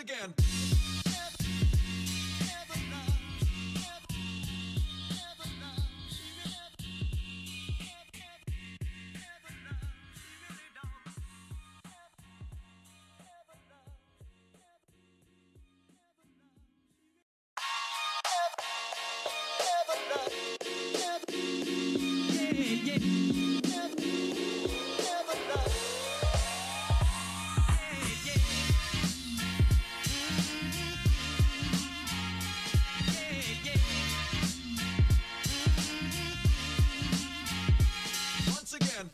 again. Once again.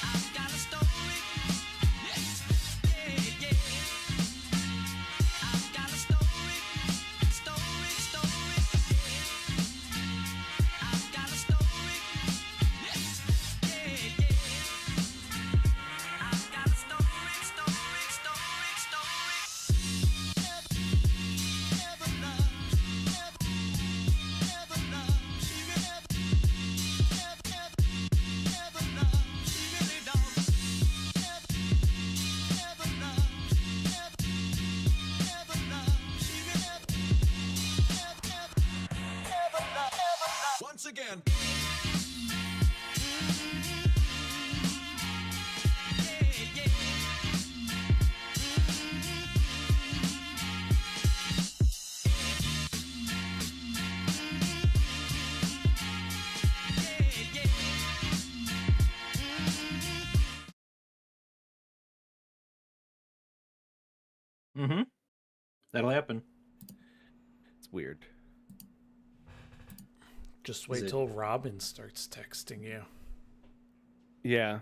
I've got a story. I've got a story. Story. I've got a story. I've got a story. Once again. Mm-hmm. That'll happen. It's weird. Just wait till Robin starts texting you. Yeah.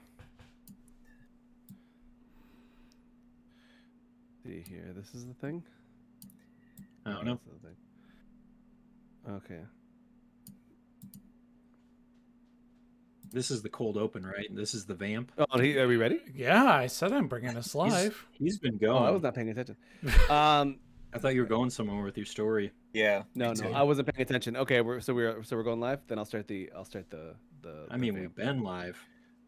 See here, this is the thing? I don't know. This is the thing. Okay. This is the cold open, right? This is the vamp. Oh, are we ready? Yeah, I said I'm bringing us live. He's been Oh, going. I was not paying attention. I thought you were going somewhere with your story. Yeah. No, I wasn't paying attention. Okay, we're going live. Then I'll start the I mean, vamp. we've been live.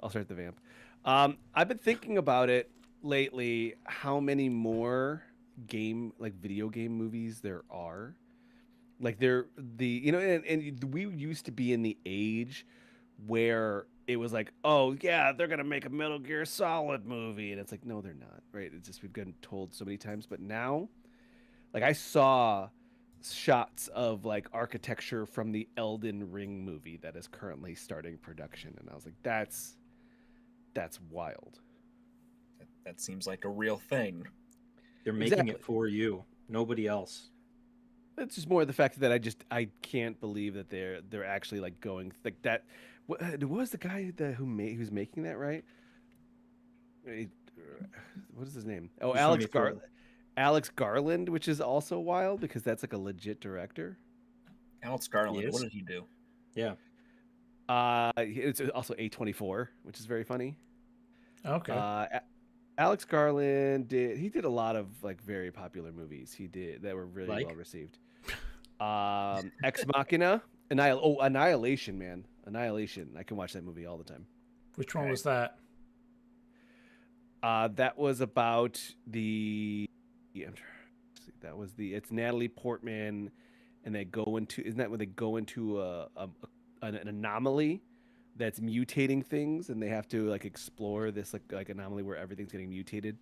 I'll start the vamp. I've been thinking about it lately. How many more video game movies there are? Like and we used to be in the age where it was like, oh yeah, they're gonna make a Metal Gear Solid movie, and it's like, no, they're not. Right? It's just we've been told so many times, but now, like I saw shots of like architecture from the Elden Ring movie that is currently starting production, and I was like, that's wild. That seems like a real thing. They're making Exactly. it for you. Nobody else. It's just more the fact that I can't believe that they're actually like going like that. What was the guy who's making that, right? What is his name? Oh, Just Alex Garland, which is also wild because that's like a legit director. Alex Garland, Yes. what did he do? Yeah. It's also A24, which is very funny. Okay. Alex Garland did a lot of like very popular movies. He did that were really well received. Ex Machina, Annihilation, man, Annihilation. I can watch that movie all the time. Which one was that? That was about it's Natalie Portman, and isn't that when they go into an anomaly that's mutating things, and they have to like explore this like anomaly where everything's getting mutated.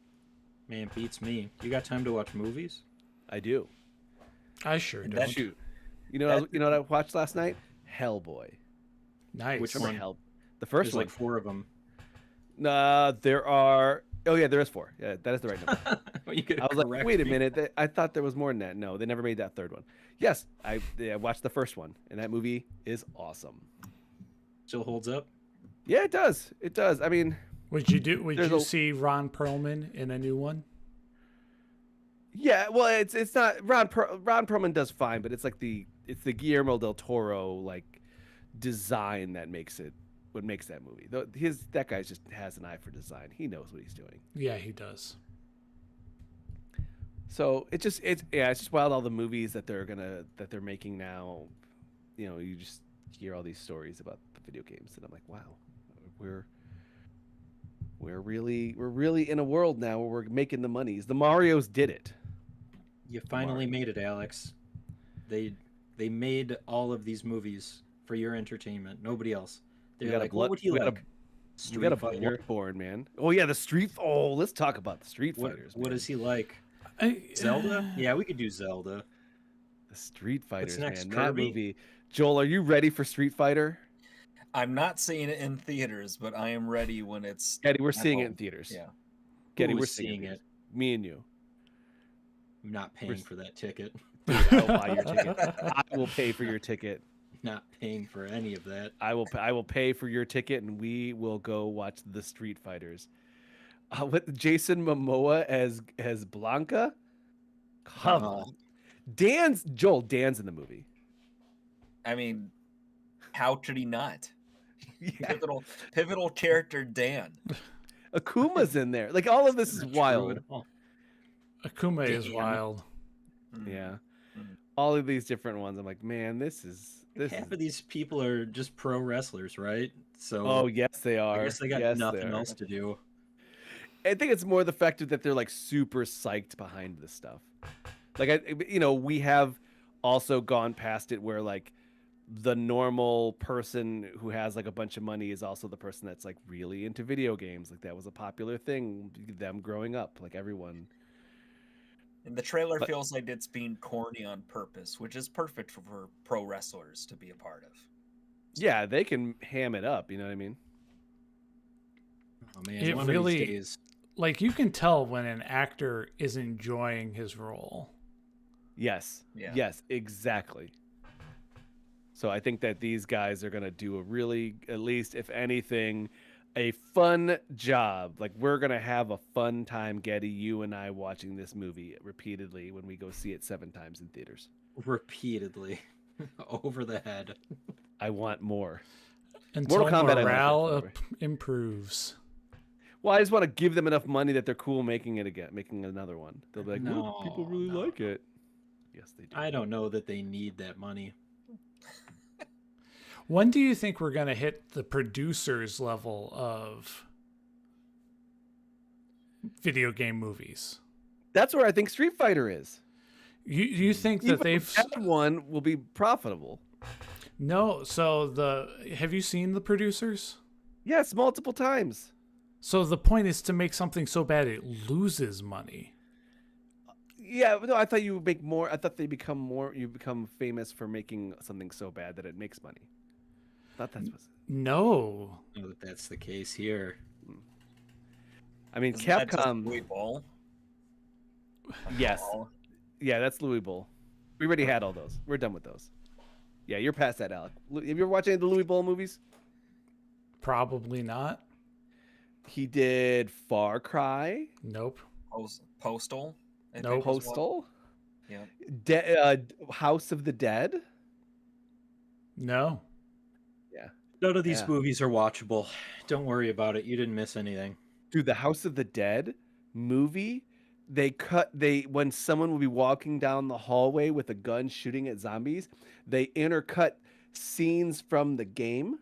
Man, beats me. You got time to watch movies? I do. I sure And don't. Shoot. You know what I watched last night? Hellboy. Nice. Which Remember one? The first There's one. like 4 of them. There are. Oh yeah, there is 4. Yeah, that is the right number. I was like, wait a minute. I thought there was more than that. No, they never made that third one. Yes, I watched the first one, and that movie is awesome. Still holds up? Yeah, it does. It does. I mean, Would you see Ron Perlman in a new one? yeah. Well, it's not Ron Perlman does fine, but it's the Guillermo del Toro like design that makes it what makes that movie. That guy just has an eye for design. He knows what he's doing. Yeah, he does. So it's just wild, all the movies that they're making now. You know, you just hear all these stories about the video games, and I'm like, wow, we're really in a world now where we're making the monies. The Marios did it. You finally made it, Alex. They made all of these movies for your entertainment. Nobody else. They're like, what would he like? We got a Fighter? Bloodborne, man. Oh yeah, the Street. Oh, let's talk about the Street Fighters. What man. is he like? I- Zelda? Yeah, we could do Zelda. The Street Fighters, next, man. That Kirby? movie. Joel, are you ready for Street Fighter? I'm not seeing it in theaters, but I am ready when it's. Getty, we're at seeing it in home. theaters. Yeah. Getty, Who we're is seeing seeing it. Me and you. I'm not paying for that ticket. Dude, I'll buy your ticket. I will pay for your ticket. Not paying for any of that. I will pay for your ticket, and we will go watch the Street Fighters. With Jason Momoa as Blanca. Come on. Dan's in the movie. I mean, how could he not? Yeah. Pivotal character Dan. Akuma's in there. Like all of this is Not true wild. at all. Akuma is Damn. wild. Yeah. Mhm. All of these different ones. I'm like, man, this is Half of these people are just pro wrestlers, right? So Oh, yes, they are. I guess they got Yes, nothing are. else to do. I think it's more the fact that they're like super psyched behind this stuff. Like we have also gone past it where like the normal person who has like a bunch of money is also the person that's like really into video games. Like that was a popular thing, them growing up, like everyone. And the trailer But- feels like it's being corny on purpose, which is perfect for pro wrestlers to be a part of. Yeah, they can ham it up, you know what I mean? Oh man, It one really- of these days. Like you can tell when an actor is enjoying his role. Yes. Yeah. Yes, exactly. So I think that these guys are going to do a really, at least if anything, a fun job. Like we're going to have a fun time, Getty, you and I watching this movie repeatedly when we go see it 7 times in theaters. Repeatedly over the head. I want more. Until Mortal Kombat, I like morale that, by the way. improves. Well, I just want to give them enough money that they're cool making it again, making another one. They'll be like, "Look, people really No, like it." Yes, they do. I don't know that they need that money. When do you think we're going to hit the producers level of video game movies? That's where I think Street Fighter is. You think Even that they've that one will be profitable. No, so have you seen the producers? Yes, multiple times. So the point is to make something so bad it loses money. Yeah, no, I thought you would make more. I thought you become famous for making something so bad that it makes money. I thought that's what's. No. I know that that's the case here. I mean, Isn't that just Capcom. Louis Ball? Yes. Ball? Yeah, that's Louis Bull. We already had all those. We're done with those. Yeah, you're past that, Alec. Have you ever watched any of the Louis Bull movies? Probably not. He did Far Cry, Nope. Postal? I No. think was one. Postal, Yeah. House of the Dead. No. None of these Yeah. movies are watchable. Don't worry about it. You didn't miss anything. Dude, the House of the Dead movie, when someone will be walking down the hallway with a gun shooting at zombies, they intercut scenes from the game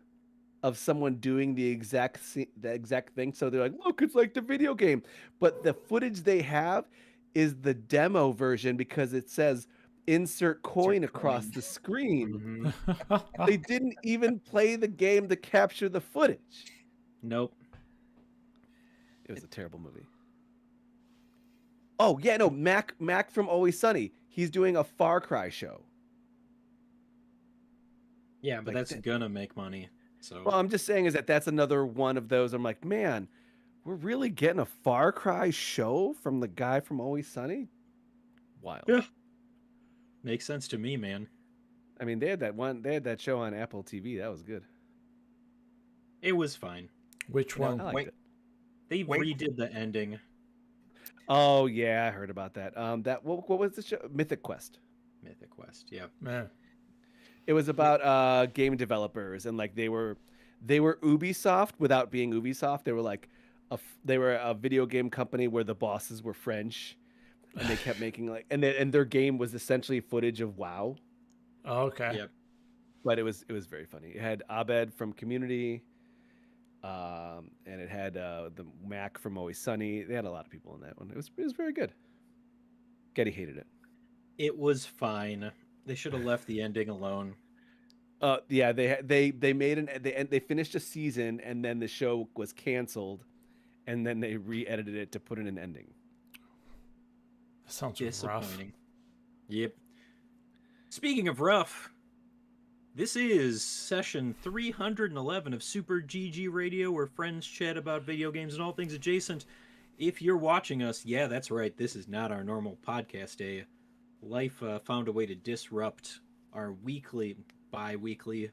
of someone doing the exact thing. So they're like, look, it's like the video game. But the footage they have is the demo version because it says insert coin across coin. the screen. Mhm. They didn't even play the game to capture the footage. Nope. It was a terrible movie. Oh yeah, no, Mac from Always Sunny. He's doing a Far Cry show. Yeah, but Like that's that- gonna make money. So Well, I'm just saying is that's another one of those. I'm like, man, we're really getting a Far Cry show from the guy from Always Sunny. Wild. Yeah. Makes sense to me, man. I mean, they had that show on Apple TV. That was good. It was fine. Which You know, one? I liked Wait. it. They Wait. redid the ending. Oh yeah, I heard about that. What was the show? Mythic Quest. Mythic Quest. Yeah. Eh. It was about game developers and like they were Ubisoft without being Ubisoft. They were like they were a video game company where the bosses were French, and they kept making like, and their game was essentially footage of WoW, Oh, okay. Yep. but it was very funny. It had Abed from Community, and it had the Mac from Always Sunny. They had a lot of people in that one. It was very good. Getty hated it. It was fine. They should have left the ending alone. Yeah, they made they finished a season, and then the show was canceled, and then they re-edited it to put in an ending. That sounds rough. Disappointing. Yep. Speaking of rough, this is session 311 of Super GG Radio, where friends chat about video games and all things adjacent. If you're watching us, yeah, that's right. This is not our normal podcast day. Life found a way to disrupt our weekly, bi-weekly,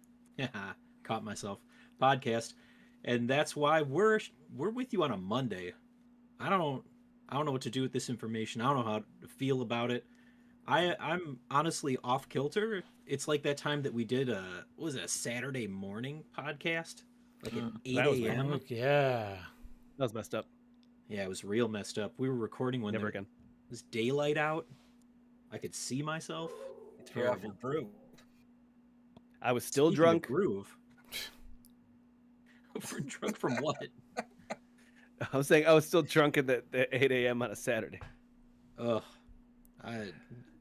caught myself, podcast, and that's why we're with you on a Monday. I don't know what to do with this information. I don't know how to feel about it. I'm honestly off kilter. It's like that time that we did what was it, a Saturday morning podcast, like at 8 That was a.m. Oh, yeah. That was messed up. Yeah, it was real messed up. We were recording when Never there again. was daylight out. I could see myself. It's for off your brew. I was still Speaking of drunk. groove. Drunk from what? I was saying I was still drunk at the 8 a.m. on a Saturday. Ugh,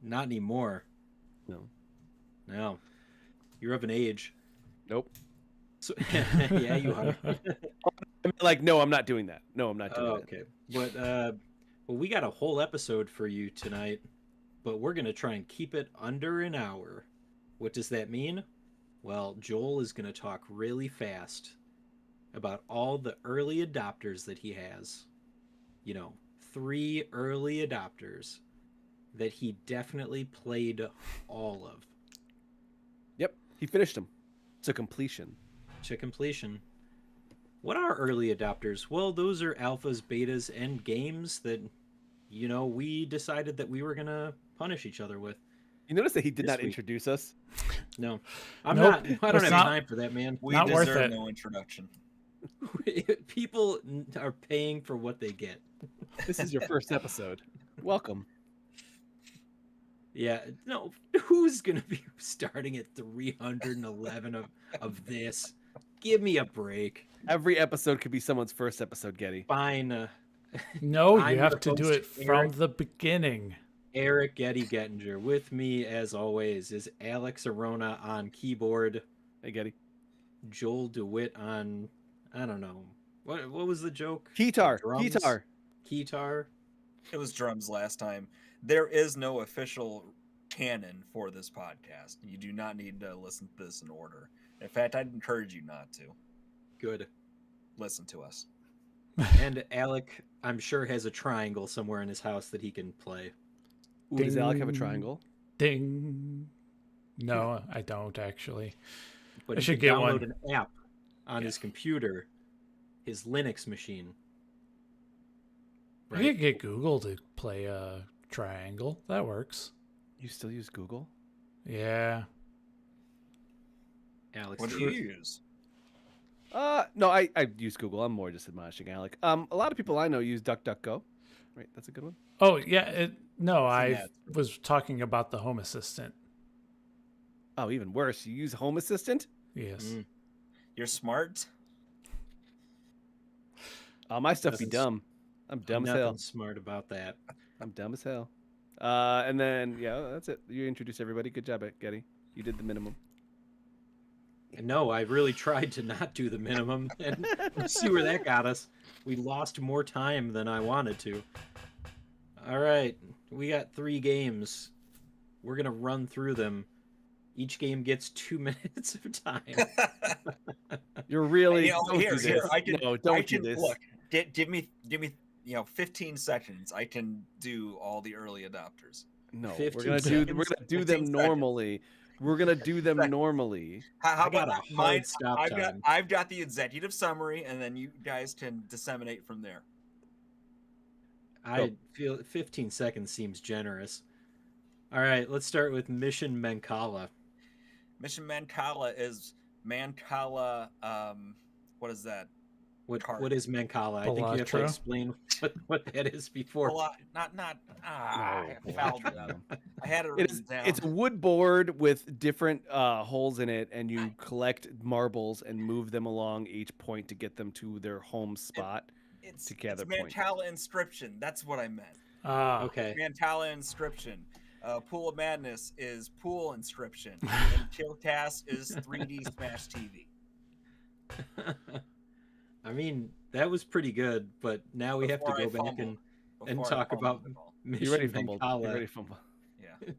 not anymore. No. No, you're of an age. Nope. So, yeah, you are. Like, no, I'm not doing that. No, I'm not doing Oh, that. okay, but well, we got a whole episode for you tonight, but we're gonna try and keep it under an hour. What does that mean? Well, Joel is gonna talk really fast about all the early adopters that he has. 3 early adopters that he definitely played all of Yep, he finished them to completion. to completion. What are early adopters? Well, those are alphas, betas, and games that, we decided that we were going to punish each other with. You notice that he did This not week. introduce us? No, I'm Nope, not. I don't it's have not- time for that, man. We Not worth deserve it. no introduction. People are paying for what they get. This is your first episode. Welcome. Yeah, no, who's going to be starting at 311 of this? Give me a break. Every episode could be someone's first episode, Getty. Fine. No, I'm you have the to do host, it from Eric. the beginning. Eric Getty Gettinger. With me, as always, is Alex Arona on keyboard, Hey, Getty. Joel DeWitt on, I don't know. What was the joke? Keytar. Drums? Keytar. Keytar? It was drums last time. There is no official canon for this podcast. You do not need to listen to this in order. In fact, I'd encourage you not to Good. listen to us. And Alec, I'm sure, has a triangle somewhere in his house that he can play. Ooh, does Alec have a Ding. triangle? Ding. No, I don't actually. But I he should can get download one. an app on his computer, his Linux machine. I could get Google to play a triangle. That works. You still use Google? Yeah. Alex, What do you use? No, I use Google. I'm more just admonishing Alec. A lot of people I know use DuckDuckGo. Right, that's a good one. Oh, yeah. No, I that. was talking about the Home Assistant. Oh, even worse. You use Home Assistant? Yes. Mm. You're smart. My stuff be Doesn't- dumb. I'm dumb as nothing hell. smart about that. I'm dumb as hell. And then, yeah, that's it. You introduced everybody. Good job, Getty. You did the minimum. No, I really tried to not do the minimum, and see where that got us. We lost more time than I wanted to. All right, we got 3 games. We're gonna run through them. Each game gets 2 minutes of time. You're really. You know, don't here, do here, this. I can, No, don't I do can this. look. Give me, 15 seconds. I can do all the early adopters. No, we're 15 gonna seconds. do 15 them seconds. normally. We're gonna do them Seconds. normally. How I got about a mine? hard stop I've time. got the executive summary, and then you guys can disseminate from there. I feel 15 seconds seems generous. All right, let's start with Mission Mancala. Mission Mancala is Mancala. What is that? What card. is Mancala? I think you have to Balatro? explain what that is before. Not No, I fouled it up. I had it It written is. down. It's a wood board with different holes in it, and you collect marbles and move them along each point to get them to their home spot. It's to gather points. Mantala Inscription. That's what I meant. Ah, Okay. Mantala Inscription. Pool of Madness is Pool Inscription. And Killcast is 3D Smash TV. I mean, that was pretty good, but now we have to Before I go back fumbled. and Before I talk about fumbled it all. You ready, Mission fumbled? You Mancala. ready, fumble? Yeah.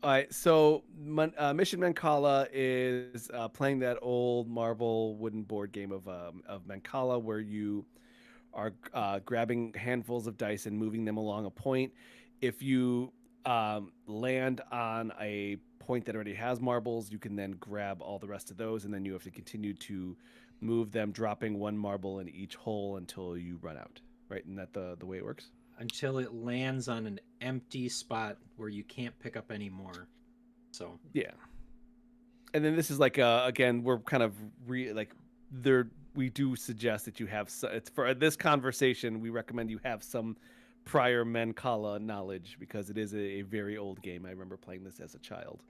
All right, so Mission Mancala is playing that old marble wooden board game of Mancala, where you are grabbing handfuls of dice and moving them along a point. If you land on a point that already has marbles, you can then grab all the rest of those, and then you have to continue to move them, dropping one marble in each hole until you run out. Right? Isn't that the way it works? Until it lands on an empty spot where you can't pick up any more. So Yeah. And then this is like again, we're kind of we do suggest that you have it's for this conversation, we recommend you have some prior Mancala knowledge because it is a very old game. I remember playing this as a child.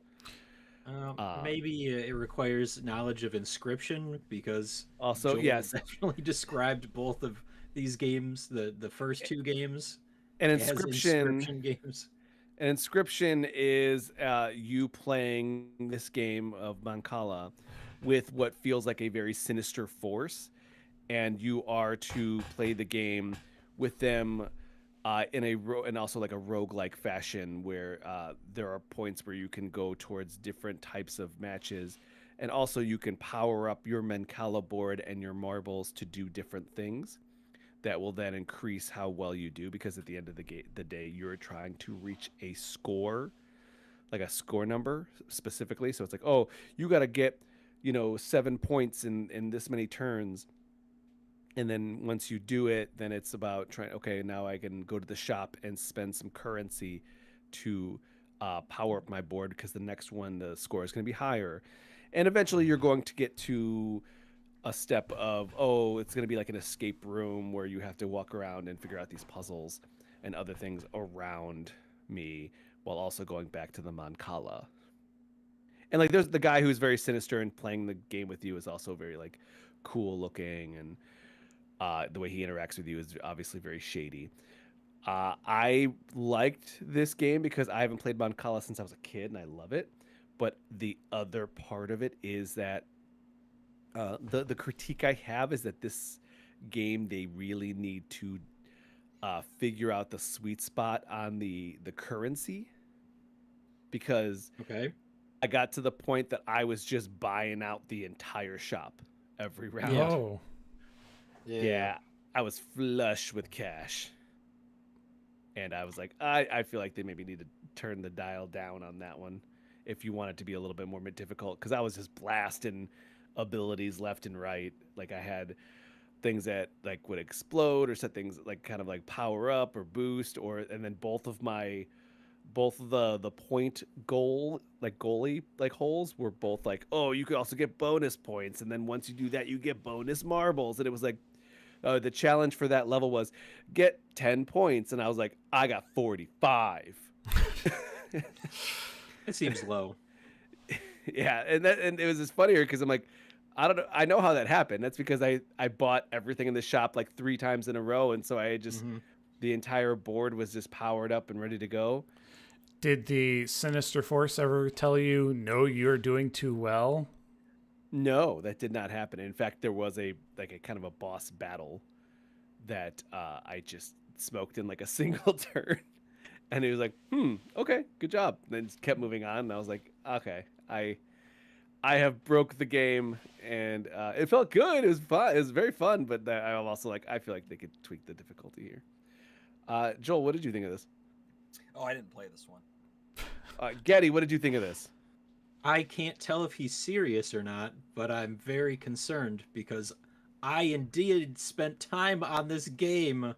maybe it requires knowledge of inscription because Also, Joel yes, actually described both of these games, the first two games, an as inscription games. An inscription is you playing this game of Mancala with what feels like a very sinister force, and you are to play the game with them and also like a roguelike fashion where there are points where you can go towards different types of matches, and also you can power up your Mancala board and your marbles to do different things that will then increase how well you do, because at the end of the day, you're trying to reach a score, like a score number specifically. So it's like, oh, you got to get, 7 points in this many turns. And then once you do it, then it's about okay, now I can go to the shop and spend some currency to power up my board, because the next one, the score is going to be higher. And eventually you're going to get to a step of, it's going to be like an escape room where you have to walk around and figure out these puzzles and other things around me while also going back to the Mancala. And like there's the guy who's very sinister and playing the game with you is also very like cool looking, and the way he interacts with you is obviously very shady. I liked this game because I haven't played Mancala since I was a kid and I love it. But the other part of it is that the critique I have is that this game, they really need to figure out the sweet spot on the currency, because Okay. I got to the point that I was just buying out the entire shop every round. oh, Yeah, I was flush with cash. And I was like, I feel like they maybe need to turn the dial down on that one if you want it to be a little bit more difficult, because I was just blasting abilities left and right. Like I had things that like would explode, or set things like kind of like power up or boost, and then both of the point goalie like holes were both like, oh, you could also get bonus points, and then once you do that you get bonus marbles. And it was like the challenge for that level was get 10 points, and I was like, I got 45. It seems low. Yeah, and it was just funnier because I'm like, I don't know, I know how that happened. That's because I bought everything in the shop like 3 times in a row, and so I just the entire board was just powered up and ready to go. did the Sinister Force ever tell you, no, you're doing too well? No, that did not happen. In fact, there was a kind of a boss battle that I just smoked in like a single turn, and he was like, okay, good job. And then just kept moving on, and I was like, okay, I have broke the game, and it felt good. It was fun. It was very fun, but I'm also like, I feel like they could tweak the difficulty here. Joel, what did you think of this? Oh, I didn't play this one. Getty, what did you think of this? I can't tell if he's serious or not, but I'm very concerned because I indeed spent time on this game.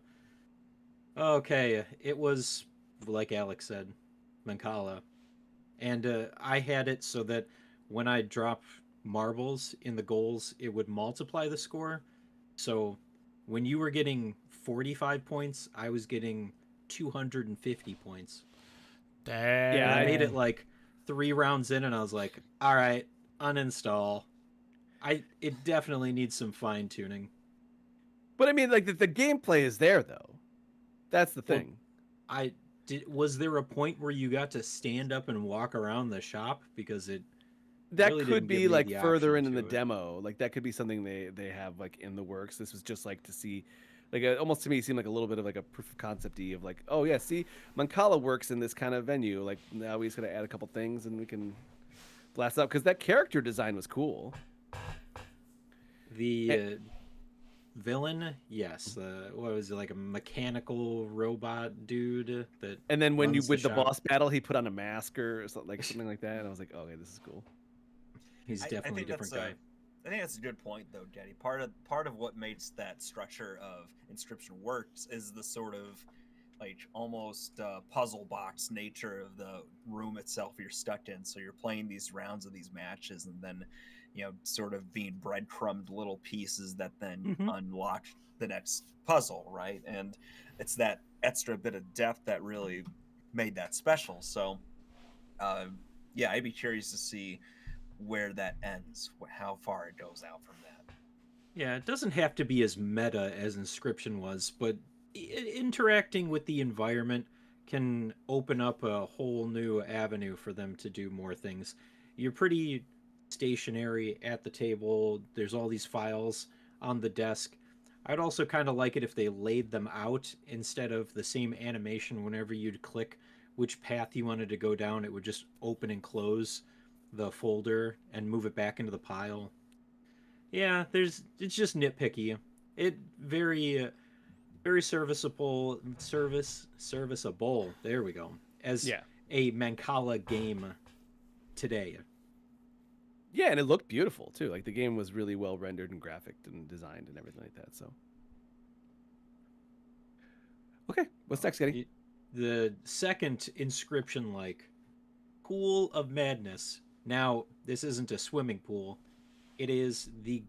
Okay, it was, like Alex said, Mancala. And I had it so that when I drop marbles in the goals, it would multiply the score. So when you were getting 45 points, I was getting 250 points. Dang. And I made it like 3 rounds in, and I was like, all right, uninstall. It definitely needs some fine tuning. But I mean, like the gameplay is there though. That's the Well, thing. Was there a point where you got to stand up and walk around the shop? Because it That really could didn't give be me like the further option in the to it. demo. Like that could be something they have like in the works. This was just like to see, like almost to me it seemed like a little bit of like a proof of concept-y of like, oh yeah, see, Mancala works in this kind of venue. Like now we just gotta add a couple things and we can blast up because that character design was cool. The villain, yes. What was it, like a mechanical robot dude that? And then when you runs with the shop? boss battle, he put on a mask or something like that, and I was like, oh, okay, this is cool. He's I definitely a think different that's guy. I think that's a good point, though, Daddy. Part of what makes that structure of Inscription works is the sort of like almost puzzle box nature of the room itself you're stuck in. So you're playing these rounds of these matches, and then sort of being breadcrumbed little pieces that then Mhm. unlock the next puzzle, right? And it's that extra bit of depth that really made that special. So, yeah, I'd be curious to see where that ends, how far it goes out from that. Yeah, it doesn't have to be as meta as Inscription was, but interacting with the environment can open up a whole new avenue for them to do more things. You're pretty stationary at the table. There's all these files on the desk. I'd also kind of like it if they laid them out instead of the same animation whenever you'd click which path you wanted to go down. It would just open and close the folder and move it back into the pile. Yeah, it's just nitpicky. It very serviceable. There we go. As Yeah, a Mancala game today. yeah, and it looked beautiful too. Like the game was really well rendered and graphic and designed and everything like that. So, okay, what's next, Getty? The second Inscription like Pool of Madness. Now, this isn't a swimming pool. It is the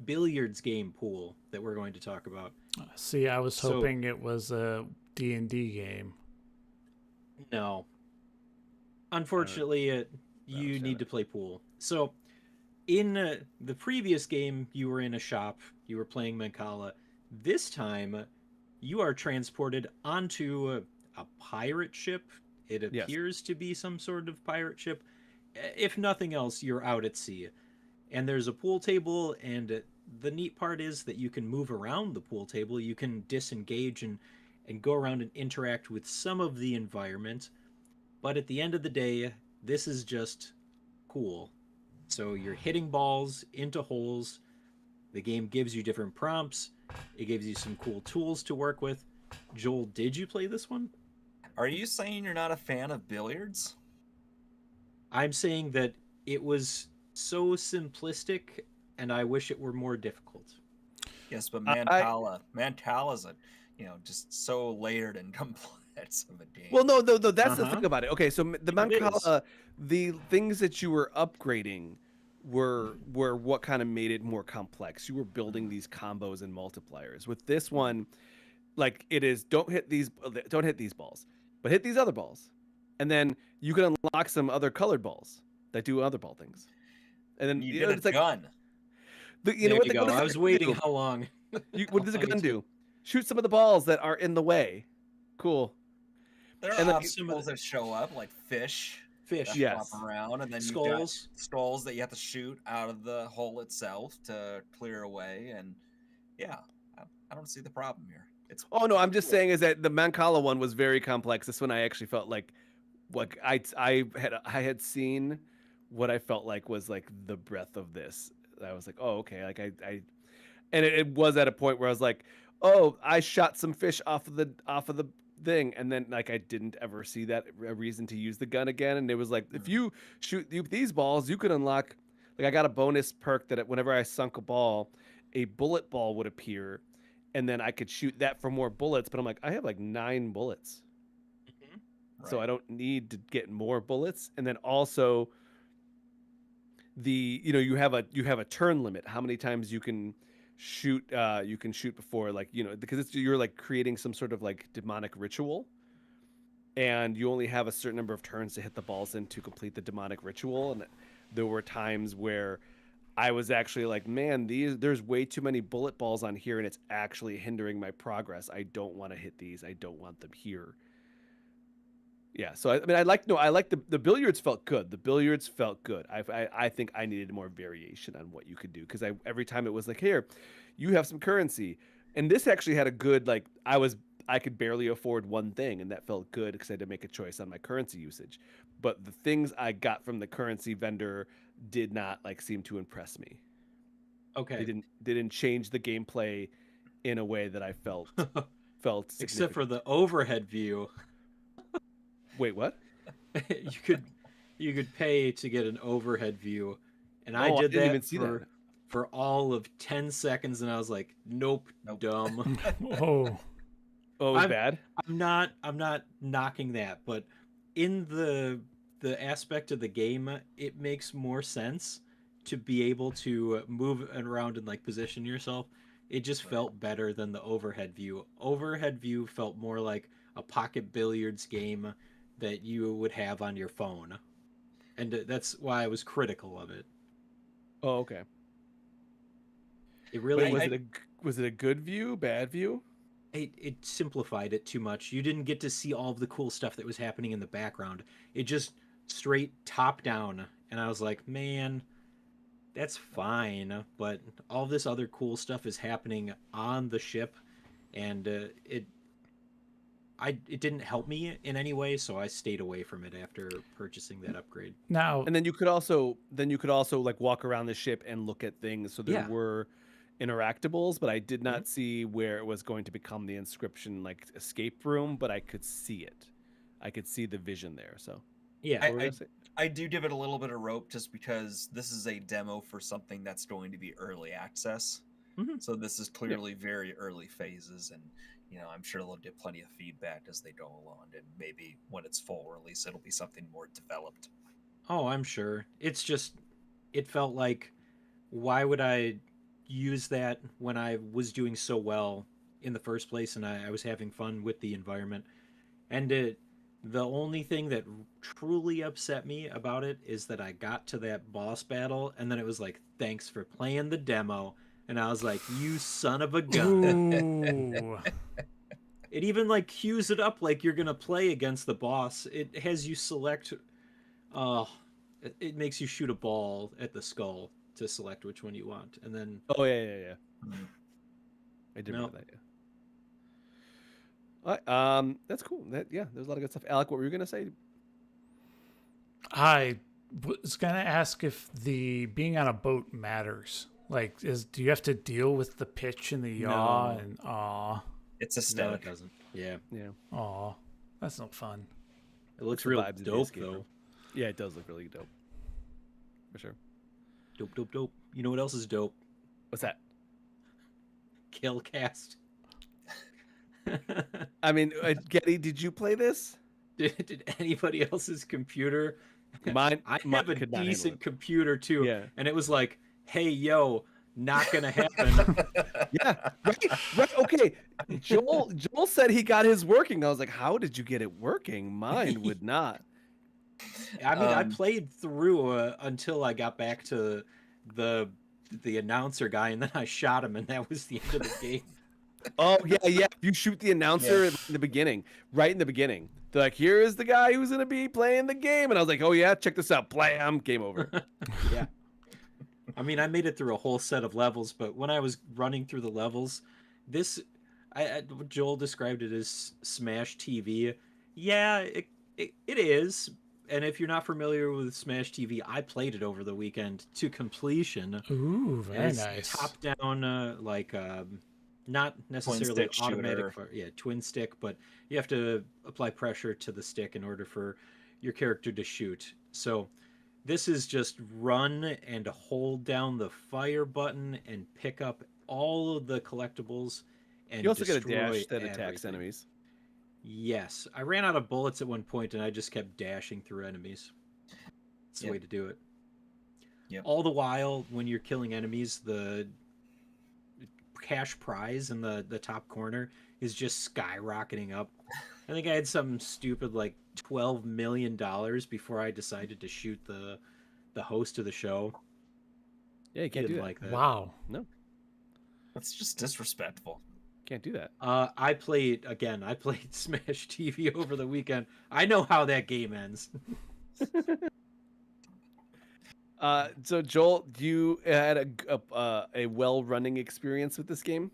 billiards game pool that we're going to talk about. See, I was So- hoping it was a D&D game. No. Unfortunately, you understand need that. to play pool. So, in the previous game, you were in a shop. You were playing Mancala. This time, you are transported onto a pirate ship. It Yes. appears to be some sort of pirate ship. If nothing else, you're out at sea. And there's a pool table, and the neat part is that you can move around the pool table. You can disengage and go around and interact with some of the environment. But at the end of the day, this is just cool. So you're hitting balls into holes. The game gives you different prompts. It gives you some cool tools to work with. Joel, did you play this one? Are you saying you're not a fan of billiards? I'm saying that it was so simplistic, and I wish it were more difficult. Yes, but I- Mantala's a just so layered and complex of a game. Well, no, that's the Uh-huh. thing about it. Okay, so the It is. Mancala, the things that you were upgrading were what kind of made it more complex. You were building these combos and multipliers. With this one, like it is, don't hit these balls, but hit these other balls, and then you can unlock some other colored balls that do other ball things. And then you you get know, a it's like gun. you know what, There you what go. does I the was gun waiting do? how long. What does a How long gun it do? Shoot some of the balls that are in the way. Cool. There are And then- obstacles that show up, like fish Fish. that Yes. flop around, and then you've Skulls. got skulls that you have to shoot out of the hole itself to clear away. And yeah, I don't see the problem here. It's Oh no, I'm just cool. saying is that the Mancala one was very complex. This one I actually felt like what I had seen what I felt like was like the breadth of this. I was like, oh okay, like I and it was at a point where I was like, oh, I shot some fish off of the thing, and then like I didn't ever see that a reason to use the gun again. And it was like, if you shoot these balls, you could unlock. Like I got a bonus perk that whenever I sunk a ball, a bullet ball would appear, and then I could shoot that for more bullets. But I'm like, I have like 9 bullets, so Right. I don't need to get more bullets. And then also, you have a turn limit, how many times you can shoot. You can shoot before, like, because you're like creating some sort of like demonic ritual, and you only have a certain number of turns to hit the balls in to complete the demonic ritual. And there were times where I was actually like, man, there's way too many bullet balls on here, and it's actually hindering my progress. I don't want to hit these. I don't want them here. Yeah, so I mean, I like the billiards felt good. The billiards felt good. I think I needed more variation on what you could do, because every time it was like, here, you have some currency, and this actually had a good, like, I could barely afford one thing, and that felt good because I had to make a choice on my currency usage. But the things I got from the currency vendor did not like seem to impress me. Okay. They didn't change the gameplay in a way that I felt Except for significant. the overhead view. Wait, what? you could pay to get an overhead view, and I Oh, I did didn't that even see that. for all of 10 seconds, and I was like, nope. Dumb. Whoa. Oh, it was bad. I'm not knocking that, but in the aspect of the game, it makes more sense to be able to move around and like position yourself. It just felt better than the overhead view. Overhead view felt more like a pocket billiards game that you would have on your phone, and that's why I was critical of it. Oh, okay. It really Was it a good view, bad view? it simplified it too much. You didn't get to see all of the cool stuff that was happening in the background. It just straight top down, and I was like, man, that's fine, but all this other cool stuff is happening on the ship, and it didn't help me in any way, so I stayed away from it after purchasing that upgrade. Now, And then you could also like walk around the ship and look at things. So there Yeah. were interactables, but I did not see where it was going to become the inscription like escape room, but I could see it. I could see the vision there. So Yeah. what were you gonna say? I do give it a little bit of rope just because this is a demo for something that's going to be early access. Mhm. So this is clearly very early phases, and I'm sure they'll get plenty of feedback as they go along, and maybe when it's full release, it'll be something more developed. Oh, I'm sure. It's just, it felt like, why would I use that when I was doing so well in the first place, and I was having fun with the environment? And the only thing that truly upset me about it is that I got to that boss battle, and then it was like, thanks for playing the demo. And I was like, you son of a gun. ooh. It even like cues it up like you're gonna play against the boss. It has you select. It makes you shoot a ball at the skull to select which one you want, and then Oh yeah. Mhm. I did Nope. remember that. Yeah. All right, that's cool. There's a lot of good stuff. Alec, what were you gonna say? I was gonna ask if the being on a boat matters. Like, do you have to deal with the pitch and the yaw No. and aw, It's no, it aesthetic. doesn't. Yeah, Yeah. aw? That's no fun. it looks the real vibes of the dope escape though. room. Yeah, it does look really dope. For sure. Dope. You know what else is dope? What's that? Killcast. I mean, Getty, did you play this? Did anybody else's computer? Mine. I mine have a could not handle decent it. computer too, Yeah. and it was like, hey, yo, not gonna happen. Yeah. Right. Okay. Joel said he got his working. I was like, how did you get it working? Mine would not. I mean, I Um, played through until I got back to the announcer guy, and then I shot him, and that was the end of the game. Oh yeah. You shoot the announcer in the beginning, right in the beginning. They're like, here is the guy who's gonna be playing the game, and I was like, oh yeah, check this out. Blam, game over. Yeah. I mean, I made it through a whole set of levels, but when I was running through the levels, Joel described it as Smash TV. Yeah, it is. And if you're not familiar with Smash TV, I played it over the weekend to completion. Ooh, very It's nice. top down, not necessarily stick automatic, shooter. twin stick, but you have to apply pressure to the stick in order for your character to shoot. So this is just run and hold down the fire button and pick up all of the collectibles and You also get a destroy dash that attacks everything. enemies. Yes, I ran out of bullets at one point, and I just kept dashing through enemies. It's the Yep. way to do it. Yep. All the while, when you're killing enemies, the cash prize in the top corner is just skyrocketing up. I think I had some stupid like $12 million before I decided to shoot the host of the show. Yeah, you He can't do didn't that. like that. Wow. No, That's just disrespectful. can't do that. I played Smash TV over the weekend. I know how that game ends. So Joel, you had a well-running experience with this game?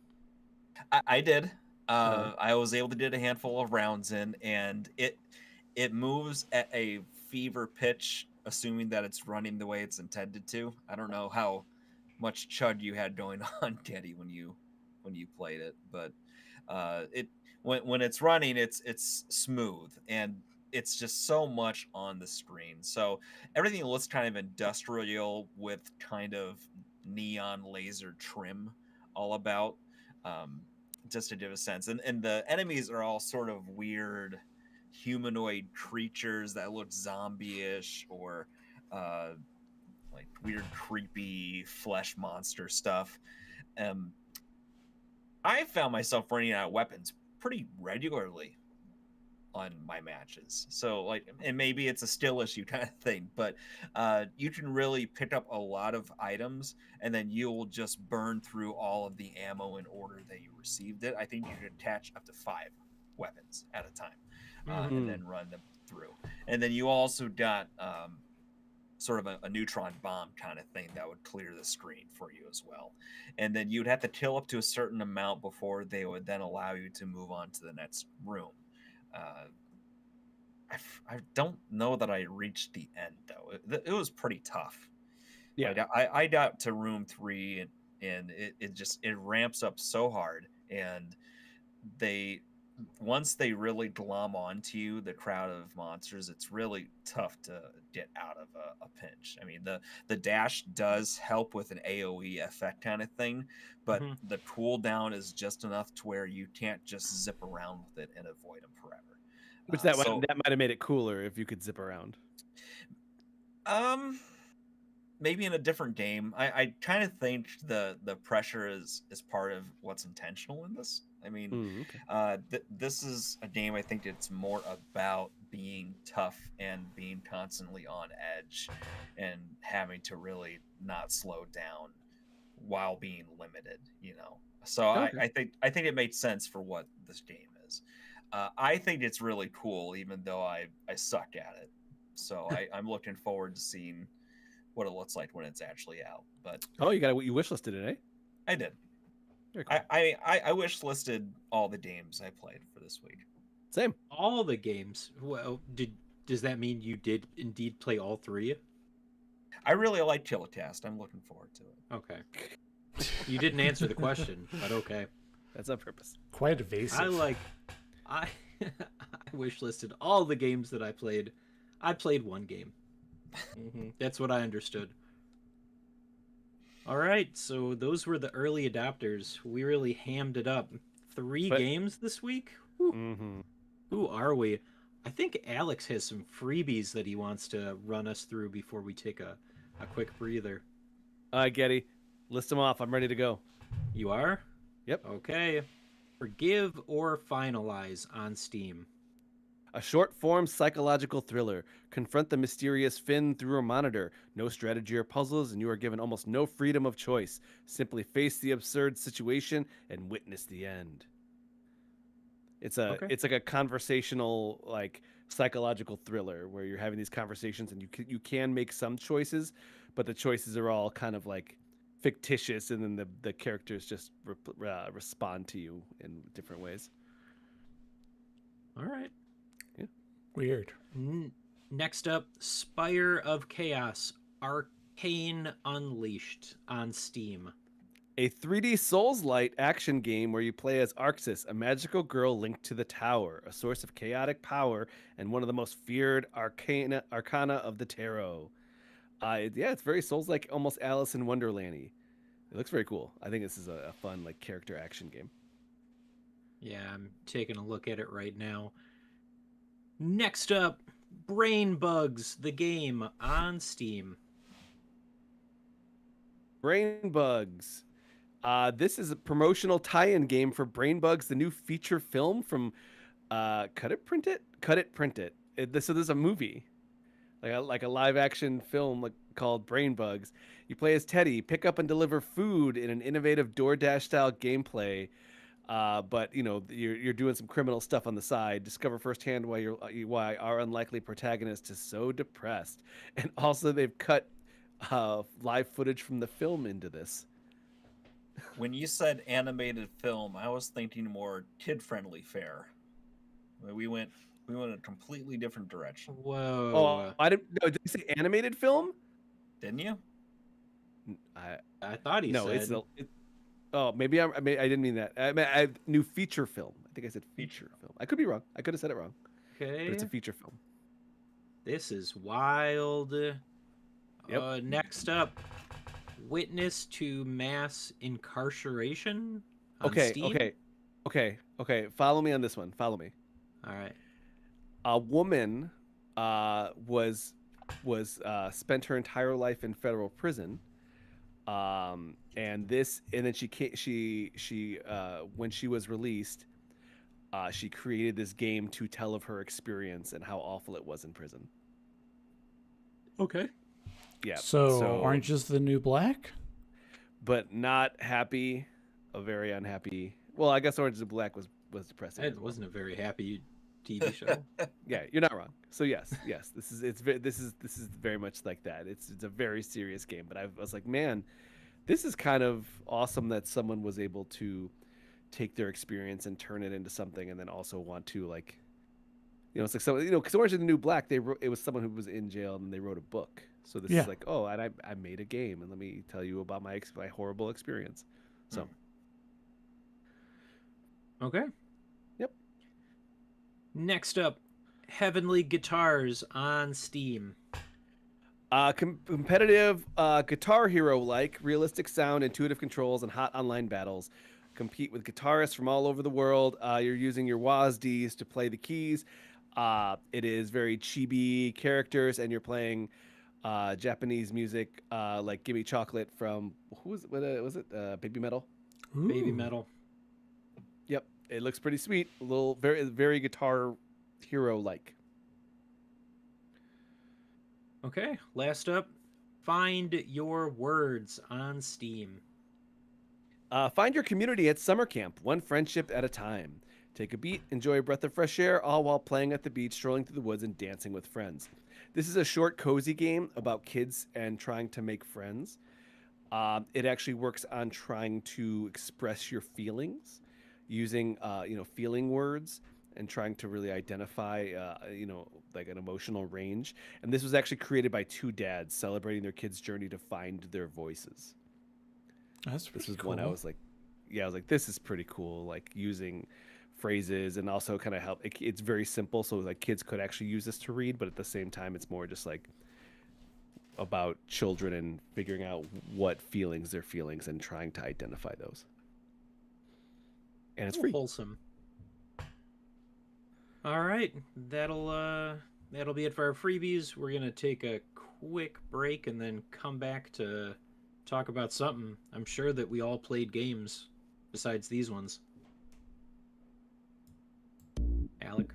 I did. Uh-huh. I was able to get a handful of rounds in, and it moves at a fever pitch, assuming that it's running the way it's intended to. I don't know how much chud you had going on, Teddy, when you played it, but it when it's running, it's smooth and it's just so much on the screen. So everything looks kind of industrial with kind of neon laser trim all about. Just to give a sense. And the enemies are all sort of weird humanoid creatures that look zombie-ish or like weird creepy flesh monster stuff. I found myself running out of weapons pretty regularly on my matches. So like, and maybe it's a skill issue kind of thing, but you can really pick up a lot of items and then you'll just burn through all of the ammo in order that you received it. I think you can attach up to 5 weapons at a time and then run them through. And then you also got sort of a neutron bomb kind of thing that would clear the screen for you as well. And then you'd have to kill up to a certain amount before they would then allow you to move on to the next room. I don't know that I reached the end though. It was pretty tough. Yeah. Like, I got to room 3 and it ramps up so hard, and once they really glom onto you, the crowd of monsters, it's really tough to get out of a pinch. I mean, the dash does help with an AoE effect kind of thing, but the cooldown is just enough to where you can't just zip around with it and avoid them forever. Which that might have made it cooler if you could zip around. Maybe in a different game. I kind of think the pressure is part of what's intentional in this. I mean, this is a game I think it's more about being tough and being constantly on edge and having to really not slow down while being limited, you know. So I think it makes sense for what this game is. I think it's really cool, even though I suck at it. So I'm looking forward to seeing what it looks like when it's actually out. But you wishlisted it, eh? I did. Very cool. I wish listed all the games I played for this week. Same. All the games. Well, does that mean you did indeed play all 3? I really like Chillicast. I'm looking forward to it. Okay. You didn't answer the question, but okay. That's on purpose. Quite evasive. I wish listed all the games that I played. I played one game. That's what I understood. All right, so those were the early adopters. We really hammed it up. 3 games this week? Who are we? I think Alex has some freebies that he wants to run us through before we take a quick breather. Getty, list them off. I'm ready to go. You are? Yep. Okay. Forgive or Finalize on Steam. A short-form psychological thriller. Confront the mysterious Finn through a monitor. No strategy or puzzles, and you are given almost no freedom of choice. Simply face the absurd situation and witness the end. It's like a conversational, like psychological thriller where you're having these conversations and you can make some choices, but the choices are all kind of like fictitious, and then the characters just respond to you in different ways. All right. Weird. Next up, Spire of Chaos, Arcane Unleashed on Steam. A 3D Souls-like action game where you play as Arxis, a magical girl linked to the Tower, a source of chaotic power and one of the most feared arcana of the tarot. It's very Souls-like, almost Alice in Wonderland-y. It looks very cool. I think this is a fun like character action game. Yeah, I'm taking a look at it right now. Next up, Brain Bugs, the game on Steam. Brain Bugs. This is a promotional tie-in game for Brain Bugs, the new feature film from Cut It, Print It. So this is a movie, like a live-action film called Brain Bugs. You play as Teddy, pick up and deliver food in an innovative DoorDash-style gameplay. But you're doing some criminal stuff on the side. Discover firsthand why our unlikely protagonist is so depressed, and also they've cut live footage from the film into this. When you said animated film, I was thinking more kid-friendly fare. We went a completely different direction, Whoa. Oh, I didn't. No, did you say animated film? didn't you? I thought he said. Oh, maybe I didn't mean that. I meant new feature film. I think I said feature film. I could be wrong. I could have said it wrong. Okay. But it's a feature film. This is wild. Yep. Next up, witness to mass incarceration. On Okay, Steam? okay. Follow me on this one. Follow me. All right. A woman was spent her entire life in federal prison. And then she when she was released, she created this game to tell of her experience and how awful it was in prison. Okay. Yeah. So Orange is the New Black? But not happy, a very unhappy. Well, I guess Orange is the Black was depressing. That wasn't a very happy TV show. Yeah, you're not wrong. So yes, this is very much like that. It's a very serious game, but I was like, man, this is kind of awesome that someone was able to take their experience and turn it into something, and then also want to it's like someone, because Orange is the New Black, it was someone who was in jail and they wrote a book. So this is like, oh, and I made a game, and let me tell you about my horrible experience. So. Okay. Yep. Next up, Heavenly Guitars on Steam. Competitive Guitar Hero-like, realistic sound, intuitive controls, and hot online battles. Compete with guitarists from all over the world. You're using your WASDs to play the keys. It is very chibi characters, and you're playing Japanese music like Gimme Chocolate from, was it Baby Metal? Ooh. Baby Metal. Yep. It looks pretty sweet. A little, very, very Guitar Hero-like. Okay. Last up, Find Your Words on Steam. Find your community at summer camp, one friendship at a time. Take a beat, enjoy a breath of fresh air, all while playing at the beach, strolling through the woods, and dancing with friends. This is a short, cozy game about kids and trying to make friends. It actually works on trying to express your feelings using, feeling words and trying to really identify, like an emotional range. And this was actually created by two dads celebrating their kids' journey to find their voices. That's pretty This was cool. one I was like, this is pretty cool. Like using phrases and also kind of help. It's very simple, so like kids could actually use this to read, but at the same time, it's more just like about children and figuring out what feelings they're feelings and trying to identify those. And it's free. Wholesome. All right, that'll be it for our freebies. We're gonna take a quick break and then come back to talk about something. I'm sure that we all played games besides these ones. Alec.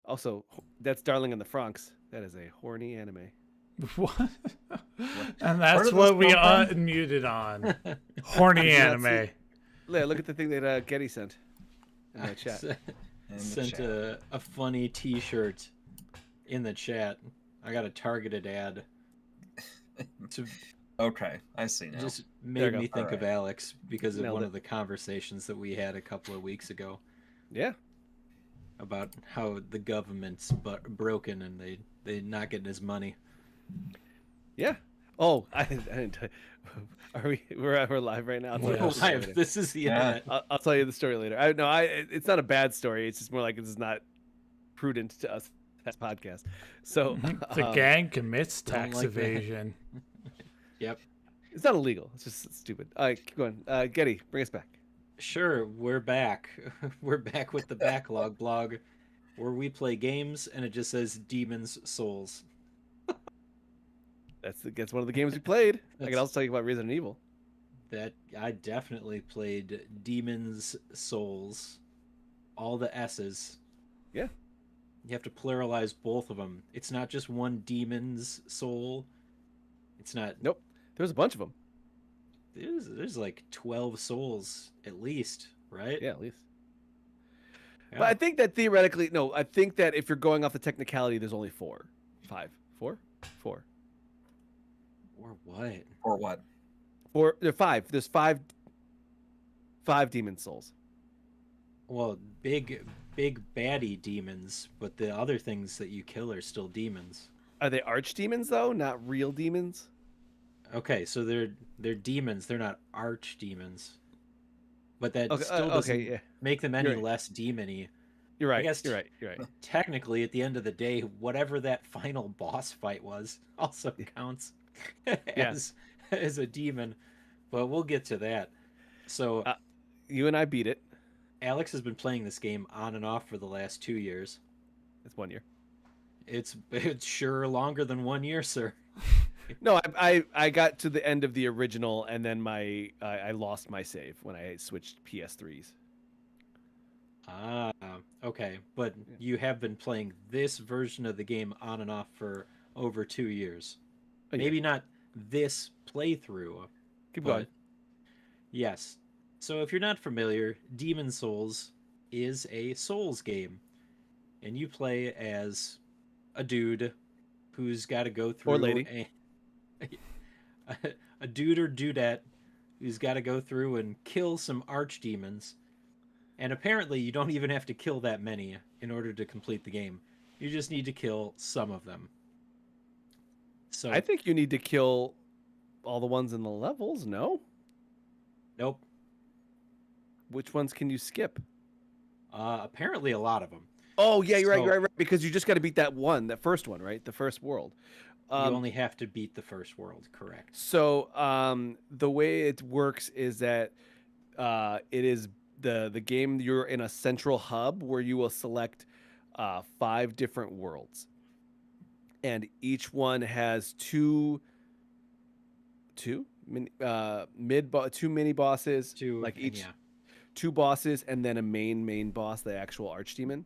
Also, that's Darling in the Franxx. That is a horny anime. What? And that's did what this we come from? unmuted on. Horny Did you not anime. Yeah, look at the thing that Getty sent in the chat. In the Sent chat. a funny T-shirt in the chat. I got a targeted ad to Okay, I see now. just you made go. me think of Alright. Alex because of Nailed one it. of the conversations that we had a couple of weeks ago Yeah. about how the government's broken and they're not getting his money. Yeah. Oh, I didn't. Are we're live right now? I'll tell you Yeah. the Oh, story live. later. This is the Yeah. internet. I'll tell you the story later. It's not a bad story. It's just more like it's not prudent to us as a podcast. So The gang commits don't tax like that. evasion. Yep. it's not illegal. It's just stupid. All right, keep going. Getty, bring us back. Sure, we're back. We're back with the backlog blog where we play games and it just says Demons Souls. That's one of the games we played. I can That's- also tell you about Resident Evil. That I definitely played Demons Souls. All the S's. Yeah. You have to pluralize both of them. It's not just one demon's soul. It's not. Nope. There was a bunch of them. There's like 12 souls at least, right? Yeah, at least. Yeah. But I think that theoretically, no. I think that if you're going off the technicality, there's only 4, 5, 4. Or what? Or what? Or there are 5. There's 5 demon souls. Well, big baddie demons, but the other things that you kill are still demons. Are they archdemons though, not real demons? Okay, so they're demons. They're not archdemons. But that Okay, still doesn't yeah. make them any You're right. less demony. You're right. guess- You're right. You're right. Technically, at the end of the day, whatever that final boss fight was also counts as a demon. But we'll get to that. So You and I beat it. Alex has been playing this game on and off for the last 2 years. It's 1 year. It's sure longer than 1 year, sir. No, I got to the end of the original, and then I lost my save when I switched PS3s. Ah, okay. But you have been playing this version of the game on and off for over 2 years. A year. Maybe not this playthrough. Keep but going. Yes. So if you're not familiar, Demon Souls is a Souls game. And you play as a dude who's got to go through lady. a dude or dudette who's got to go through and kill some archdemons. And apparently you don't even have to kill that many in order to complete the game. You just need to kill some of them. So I think you need to kill all the ones in the levels. No, nope. which ones can you skip? Apparently a lot of them. Oh yeah, you're right. So- You're right. Because you just got to beat that first one, right? The first world. You only have to beat the first world, correct? So the way it works is that it is the game. You're in a central hub where you will select 5 different worlds, and each one has two mini bosses, like each yeah. 2 bosses, and then a main boss, the actual archdemon.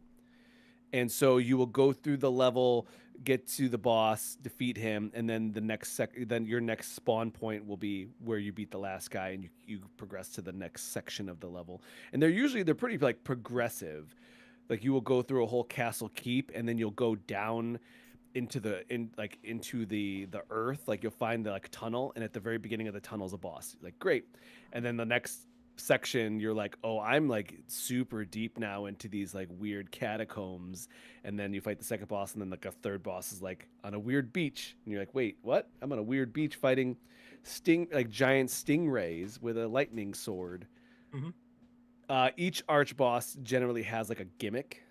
And so you will go through the level, get to the boss, defeat him, and then then your next spawn point will be where you beat the last guy, and you progress to the next section of the level. And they're pretty like progressive. Like you will go through a whole castle keep, and then you'll go down into the earth. Like you'll find the like tunnel, and at the very beginning of the tunnel is a boss. Like great, and then the next section you're like, oh, I'm like super deep now into these like weird catacombs, and then you fight the second boss, and then like a third boss is like on a weird beach, and you're like, wait, what? I'm on a weird beach fighting giant stingrays with a lightning sword. Mhm. Each arch boss generally has like a gimmick.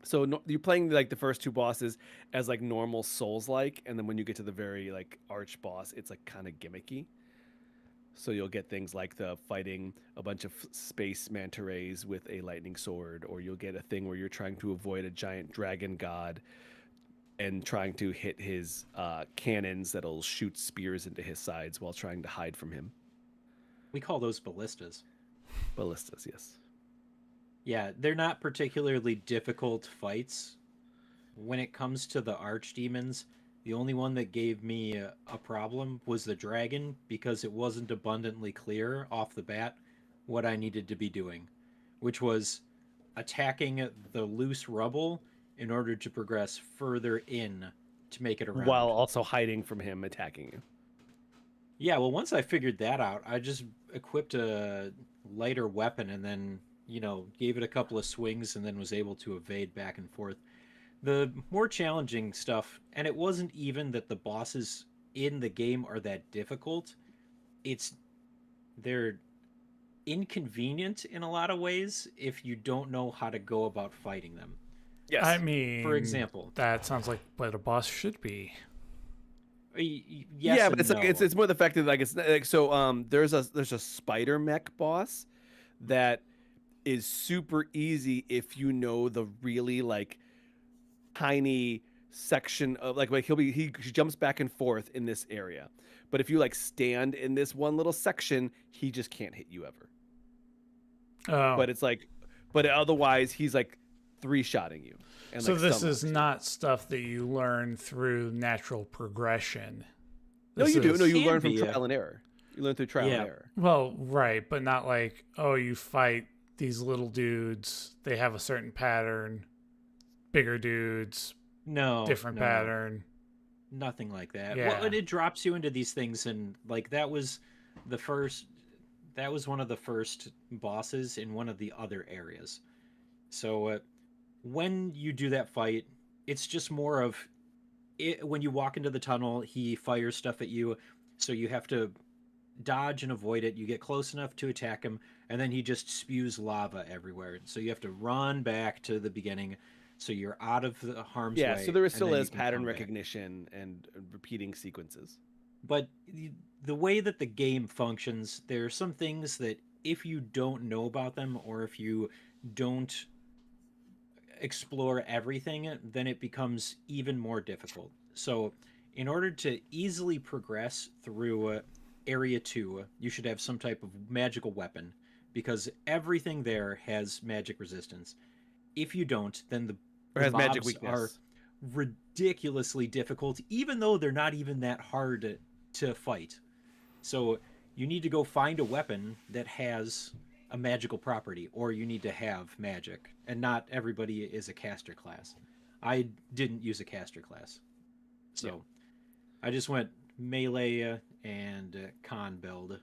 So you're playing like the first 2 bosses as like normal Souls like, and then when you get to the very like arch boss, it's like kind of gimmicky. So you'll get things like the fighting a bunch of space manta rays with a lightning sword, or you'll get a thing where you're trying to avoid a giant dragon god and trying to hit his cannons that'll shoot spears into his sides while trying to hide from him. We call those ballistas. Ballistas, yes. Yeah, they're not particularly difficult fights. When it comes to the archdemons, the only one that gave me a problem was the dragon, because it wasn't abundantly clear off the bat what I needed to be doing, which was attacking the loose rubble in order to progress further in to make it around. While also hiding from him attacking you. Yeah, well, once I figured that out, I just equipped a lighter weapon and then, gave it a couple of swings and then was able to evade back and forth. The more challenging stuff, and it wasn't even that the bosses in the game are that difficult, they're inconvenient in a lot of ways if you don't know how to go about fighting them. Yes. I mean, For example, that sounds like what a boss should be. Yes yeah, and but it's no. like it's more the fact that like it's like so there's a spider mech boss that is super easy if you know the really like tiny section of like he jumps back and forth in this area, but if you like stand in this one little section, he just can't hit you ever. Oh, But otherwise he's like 3-shotting you. And so like this stunlocks is you. not stuff that you learn through natural progression. No, This you do. is- No, you Can learn from be, trial and error. You learn through trial Yeah. and error. Well, right, but not like, oh, you fight these little dudes, they have a certain pattern, bigger dudes, No, different no. pattern. Nothing like that. Yeah. Well, it drops you into these things, and like that was one of the first bosses in one of the other areas. So when you do that fight, it's just more of it. When you walk into the tunnel, he fires stuff at you, so you have to dodge and avoid it. You get close enough to attack him, and then he just spews lava everywhere. So you have to run back to the beginning, so you're out of the harm's way. Yeah, so there and still then you is can pattern come back. recognition and repeating sequences. But the way that the game functions, there are some things that if you don't know about them, or if you don't explore everything, then it becomes even more difficult. So in order to easily progress through area 2, you should have some type of magical weapon, because everything there has magic resistance. If you don't, then the Or has magic mobs weakness. are ridiculously difficult, even though they're not even that hard to fight. So you need to go find a weapon that has a magical property, or you need to have magic, and not everybody is a caster class. I didn't use a caster class, so I just went melee and con build,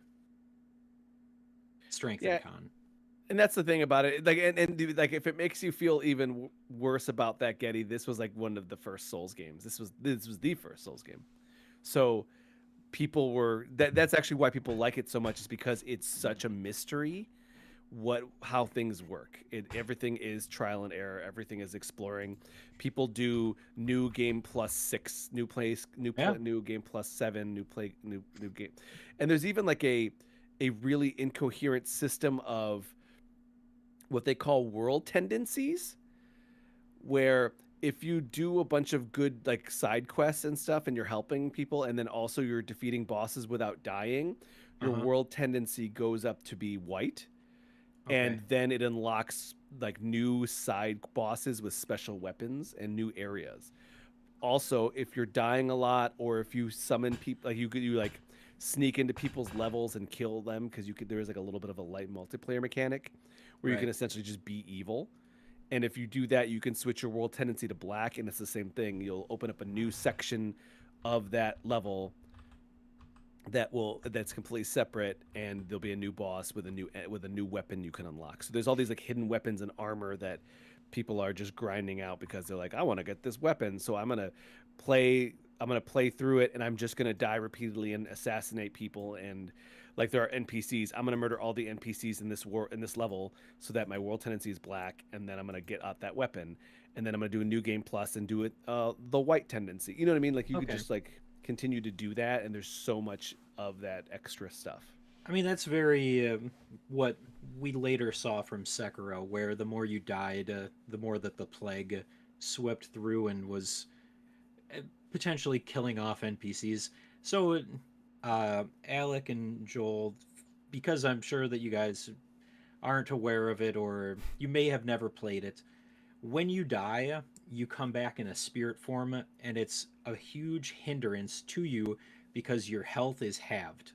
strength Yeah. and con. And that's the thing about it. Like, and like, if it makes you feel even worse about that, Getty, this was like one of the first Souls games. This was the first Souls game. So people were that's actually why people like it so much, is because it's such a mystery how things work. Everything is trial and error. Everything is exploring. People do new game plus 6, new game plus 7, new game, and there's even like a really incoherent system of what they call world tendencies, where if you do a bunch of good like side quests and stuff, and you're helping people, and then also you're defeating bosses without dying, your world tendency goes up to be white. And then it unlocks like new side bosses with special weapons and new areas. Also, if you're dying a lot, or if you summon people, like you like sneak into people's levels and kill them, because there's like a little bit of a light multiplayer mechanic where you can essentially just be evil. And if you do that, you can switch your world tendency to black, and it's the same thing. You'll open up a new section of that level that's completely separate, and there'll be a new boss with a new weapon you can unlock. So there's all these like hidden weapons and armor that people are just grinding out because they're like, I want to get this weapon, so I'm gonna play through it, and I'm just gonna die repeatedly and assassinate people, and like there are NPCs. I'm gonna murder all the NPCs in this level so that my world tendency is black, and then I'm gonna get out that weapon, and then I'm gonna do a new game plus and do it the white tendency. You know what I mean? Like you could just like continue to do that, and there's so much of that extra stuff. I mean, that's very what we later saw from Sekiro, where the more you died, the more that the plague swept through and was potentially killing off NPCs. So, Alec and Joel, because I'm sure that you guys aren't aware of it or you may have never played it, when you die, you come back in a spirit form, and it's a huge hindrance to you because your health is halved.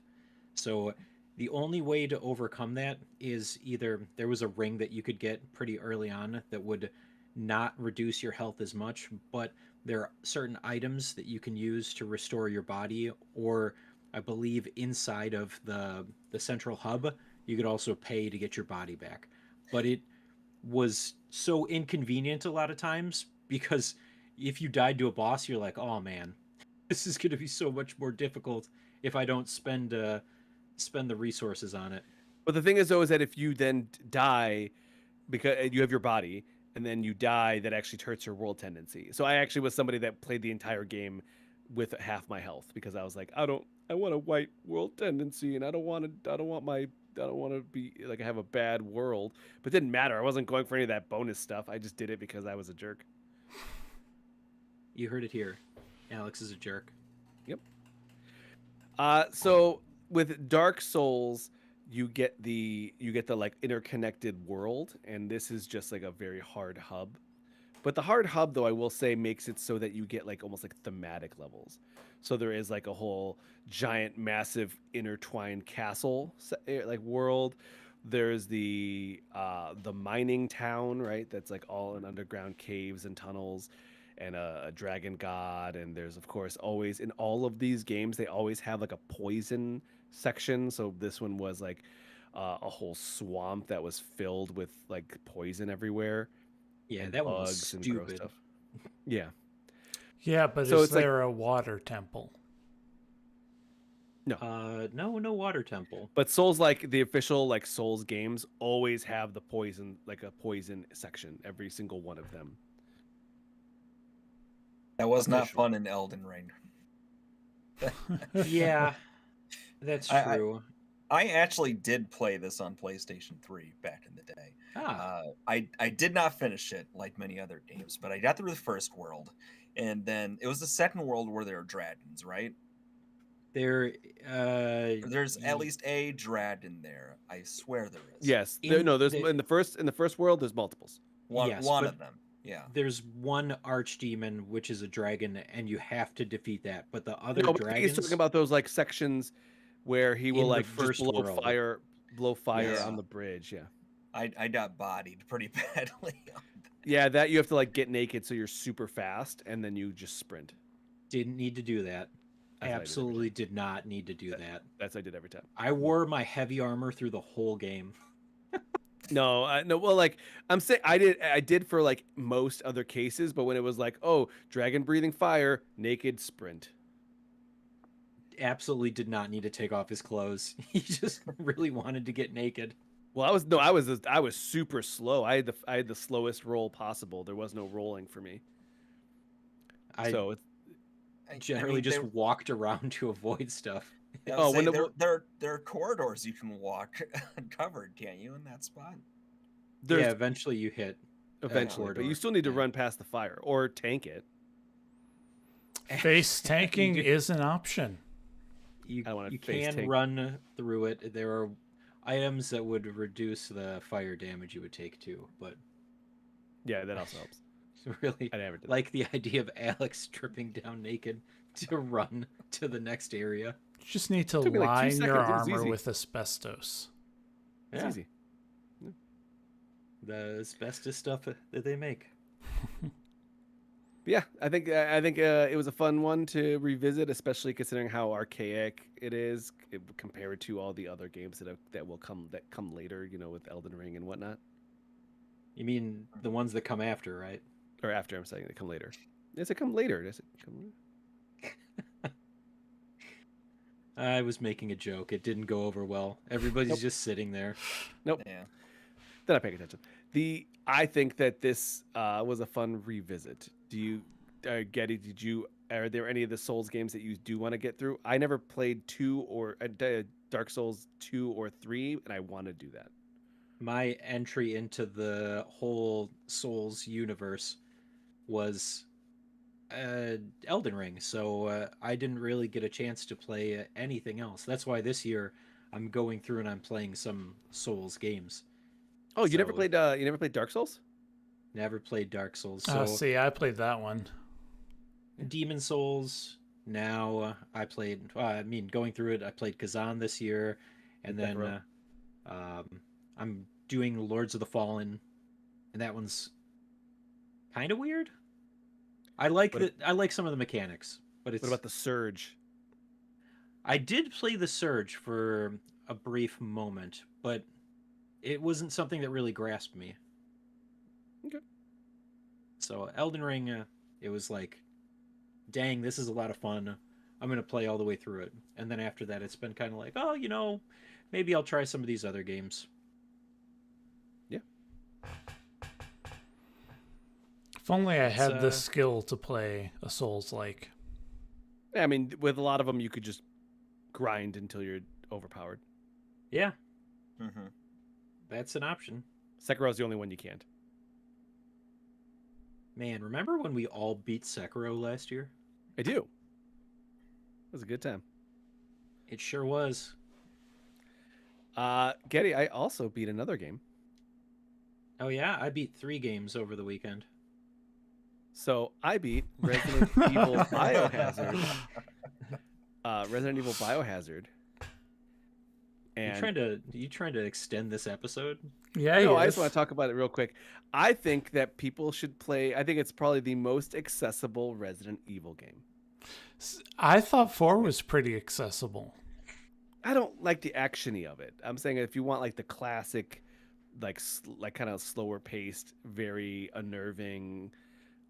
So the only way to overcome that is either there was a ring that you could get pretty early on that would not reduce your health as much, but there are certain items that you can use to restore your body, or I believe inside of the central hub, you could also pay to get your body back. But it was so inconvenient a lot of times because if you died to a boss, you're like, oh man, this is going to be so much more difficult if I don't spend the resources on it. But the thing is, though, is that if you then die because you have your body and then you die, that actually hurts your world tendency. So I actually was somebody that played the entire game with half my health because I was like, I want a white world tendency, and I don't want to be like I have a bad world. But it didn't matter. I wasn't going for any of that bonus stuff. I just did it because I was a jerk. You heard it here. Alex is a jerk. Yep. So with Dark Souls, you get the like interconnected world, and this is just like a very hard hub. But the hard hub, though, I will say, makes it so that you get like almost like thematic levels. So there is like a whole giant, massive, intertwined castle like world. There's the mining town, right? That's like all in underground caves and tunnels, and a dragon god. And there's of course always in all of these games they always have like a poison section. So this one was like a whole swamp that was filled with like poison everywhere. Yeah, And that one was bugs and gross stupid. stuff. Yeah. Yeah, but So is it's like- there a water temple? No water temple. But Souls, like the official like Souls games, always have the poison, like a poison section, every single one of them. That was not Official. fun in Elden Ring. Yeah, that's I- true. I actually did play this on PlayStation 3 back in the day. I did not finish it like many other games, but I got through the first world, and then it was the second world where there are dragons, right? There, There's at least a dragon there. I swear there is. Yes. In There's the- in the first world there's multiples. one yes, one but of them. Yeah. there's one archdemon which is a dragon, and you have to defeat that. But the other No, but dragons, he's talking about those like sections where he will In the like just first blow world. fire Yeah. on the bridge. Yeah. I got bodied pretty badly. Yeah, that you have to like get naked so you're super fast and then you just sprint. didn't need to do that. That's what I did every Absolutely did not need to do that. That's what I did every time. I wore my heavy armor through the whole game. No. Well, like I'm saying, I did for like most other cases, but when it was like, oh, dragon breathing fire, naked sprint. Absolutely did not need to take off his clothes. He just really wanted to get naked. Well, I was super slow. I had the slowest roll possible. There was no rolling for me. So it's Generally just walked around to avoid stuff. when there are corridors you can walk uncovered, can't you, in that spot? there's Yeah, eventually you hit eventually, but you corridor. still need to Yeah. run past the fire or tank it. Face tanking is an option. You, I wanna you face can tank. run through it. There are items that would reduce the fire damage you would take too, but Yeah, that also helps. really I never did. like the idea of Alex stripping down naked to run to the next area. You just need to Took me like 2 line your seconds. It was armor easy. with asbestos. It's Yeah. easy. The asbestos stuff that they make. Yeah, I think it was a fun one to revisit, especially considering how archaic it is compared to all the other games that come later. You know, with Elden Ring and whatnot, You mean the ones that come after, right? or after. I'm saying they come later. Does it come later? Does it come later? I was making a joke. It didn't go over well. Everybody's Nope. just sitting there. Nope. Yeah. They're not paying attention. I think that this was a fun revisit. Do you, Getty? Did you are there any of the Souls games that you do want to get through? I never played Dark Souls 2 or 3, and I want to do that. My entry into the whole Souls universe was Elden Ring, so I didn't really get a chance to play anything else. That's why this year I'm going through and I'm playing some Souls games. Oh, you never So- played Dark Souls? Never played Dark Souls, Oh, so see, I played that one. Demon Souls. Now I played. Going through it, I played Kazan this year, and then Sekiro. I'm doing Lords of the Fallen, and that one's kind of weird. I like some of the mechanics, but it's. What about the Surge? I did play the Surge for a brief moment, but it wasn't something that really grasped me. Okay. So Elden Ring, it was like, dang, this is a lot of fun. I'm gonna play all the way through it, and then after that, it's been kind of like, oh, maybe I'll try some of these other games. Yeah. If only I had the It's, skill to play a Souls-like. I mean, with a lot of them, you could just grind until you're overpowered. Yeah, Mm-hmm. that's an option. Sekiro's the only one you can't. Man, remember when we all beat Sekiro last year? I do. It was a good time. It sure was. Getty, I also beat another game. Oh yeah, I beat 3 games over the weekend. So I beat Resident Evil Biohazard. Resident Evil Biohazard. And You trying to extend this episode? Yeah, no, I yes. just want to talk about it real quick. I think that people should play. I think it's probably the most accessible Resident Evil game. I thought 4 was pretty accessible. I don't like the actiony of it. I'm saying if you want like the classic, like kind of slower paced, very unnerving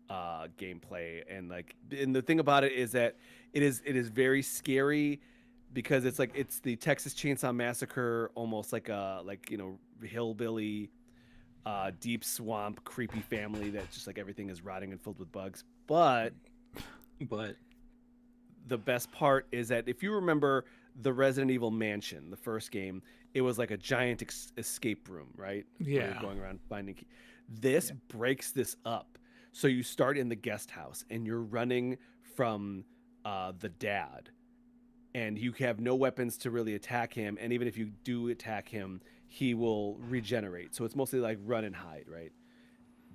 gameplay, and the thing about it is that it is very scary because it's the Texas Chainsaw Massacre, almost like a hillbilly, deep swamp, creepy family that just like everything is rotting and filled with bugs. But the best part is that if you remember the Resident Evil Mansion, the first game, it was like a giant escape room, right? Where Yeah. you're going around finding This breaks this up. So you start in the guest house and you're running from the dad, and you have no weapons to really attack him. And even if you do attack him, he will regenerate. So it's mostly like run and hide, right?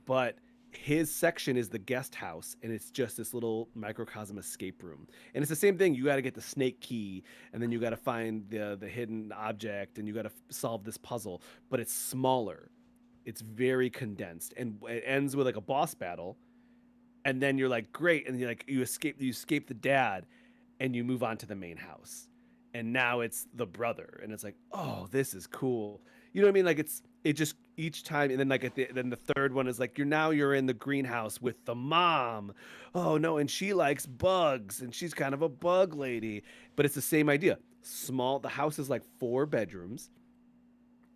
But his section is the guest house, and it's just this little microcosm escape room. And it's the same thing. You got to get the snake key, and then you got to find the hidden object, and you got to solve this puzzle. But it's smaller. It's very condensed, and it ends with like a boss battle. And then you're like, great, and you escape the dad, and you move on to the main house. And now it's the brother, and it's like, oh, this is cool. You know what I mean? Like it just each time, and then then the third one is like you're in the greenhouse with the mom. Oh no, and she likes bugs, and she's kind of a bug lady. But it's the same idea. Small. The house is like 4 bedrooms,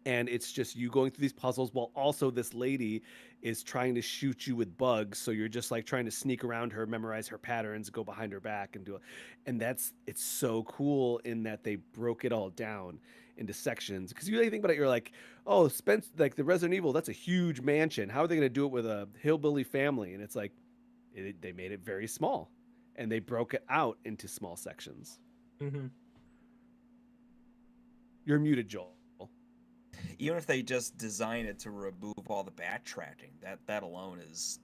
and it's just you going through these puzzles while also this lady is trying to shoot you with bugs. So you're just like trying to sneak around her, memorize her patterns, go behind her back, and do it. And it's so cool in that they broke it all down into sections. Because you really think about it, you're like, oh, Spence, like the Resident Evil, that's a huge mansion. How are they going to do it with a hillbilly family? And it's like, they made it very small, and they broke it out into small sections. Mm-hmm. You're muted, Joel. Even if they just design it to remove all the backtracking, that alone is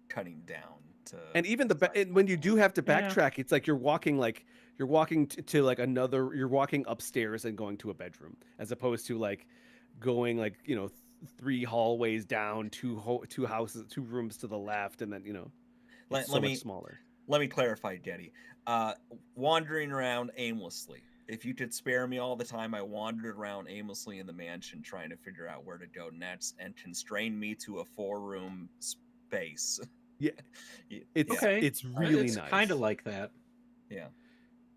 cutting down to. And even and when you do have to backtrack, it's like you're walking to like another. You're walking upstairs and going to a bedroom, as opposed to like going 3 hallways down, 2 houses, 2 rooms to the left, and then it's so much smaller. Let me clarify, Getty. Wandering around aimlessly. If you could spare me all the time I wandered around aimlessly in the mansion trying to figure out where to go next, and constrain me to a 4-room space. Yeah, It's Okay. It's really It's nice. kind of like that. Yeah.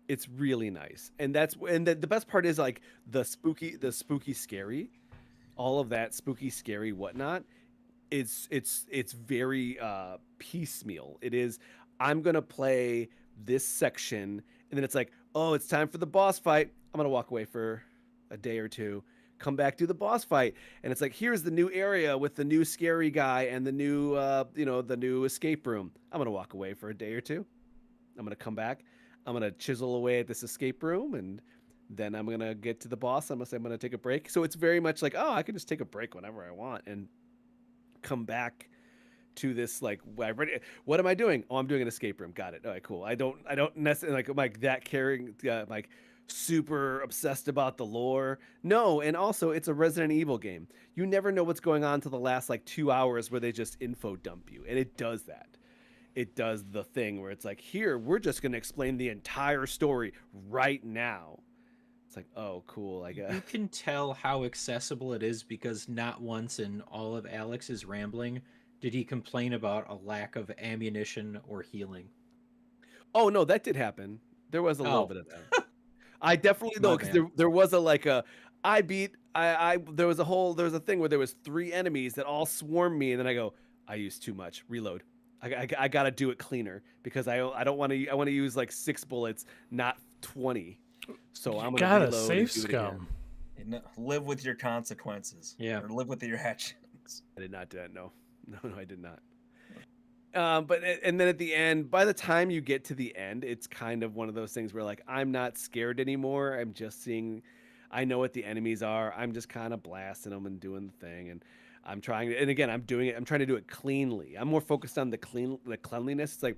It's really nice, and the best part is like the spooky, scary, all of that spooky, scary, whatnot. It's very piecemeal. It is. I'm gonna play this section, and then it's like, oh, it's time for the boss fight. I'm gonna walk away for a day or two, come back, do the boss fight, and it's like, here's the new area with the new scary guy and the new the new escape room. I'm gonna walk away for a day or two. I'm gonna come back. I'm gonna chisel away at this escape room, and then I'm gonna get to the boss. I'm gonna take a break. So it's very much like, oh, I can just take a break whenever I want and come back to this, like, what am I doing? Oh, I'm doing an escape room. Got it. All right, cool. I don't necessarily like that caring, like super obsessed about the lore. No, and also it's a Resident Evil game. You never know what's going on to the last like 2 hours where they just info dump you, and it does that. It does the thing where it's like, here, we're just going to explain the entire story right now. It's like, oh, cool, I guess. You can tell how accessible it is because not once in all of Alex's rambling did he complain about a lack of ammunition or healing. Oh, no, that did happen. There was a little Oh. bit of that. I definitely, My though, because bad. there was there was a thing where there was 3 enemies that all swarmed me, and then I go, I used too much. Reload. I gotta do it cleaner because I don't want to. I want to use like 6 bullets, not 20. So I'm gonna Gotta reload save and do it again. scum. And live with your consequences. Yeah. Or live with your actions. I did not do that. No, I did not. And then at the end, by the time you get to the end, it's kind of one of those things where like I'm not scared anymore. I'm just seeing, I know what the enemies are. I'm just kind of blasting them and doing the thing, and I'm trying to. And again, I'm trying to do it cleanly. I'm more focused on the cleanliness. It's like,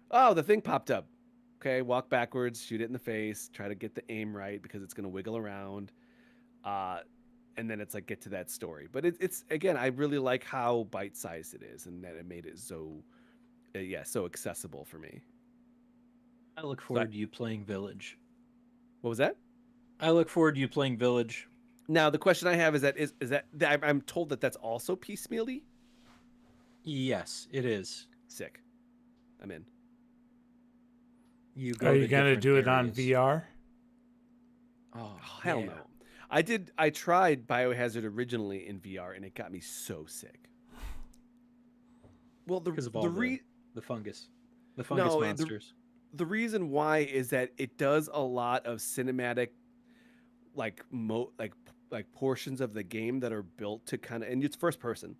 oh, the thing popped up. Okay, walk backwards, shoot it in the face, try to get the aim right because it's gonna wiggle around. And then it's like get to that story. But it's again, I really like how bite-sized it is, and that it made it so so accessible for me. I look forward to you playing Village. What was that? I look forward to you playing Village. Now the question I have is that I'm told that that's also piecemeal-y? Yes, it is. Sick. I'm in. You go Are to you gonna different do it on areas. VR? Oh, Hell yeah. no. I tried Biohazard originally in VR, and it got me so sick. Well, Because of all the fungus. The fungus No, monsters. the reason why is that it does a lot of cinematic, like portions of the game that are built to kind of, and it's first person,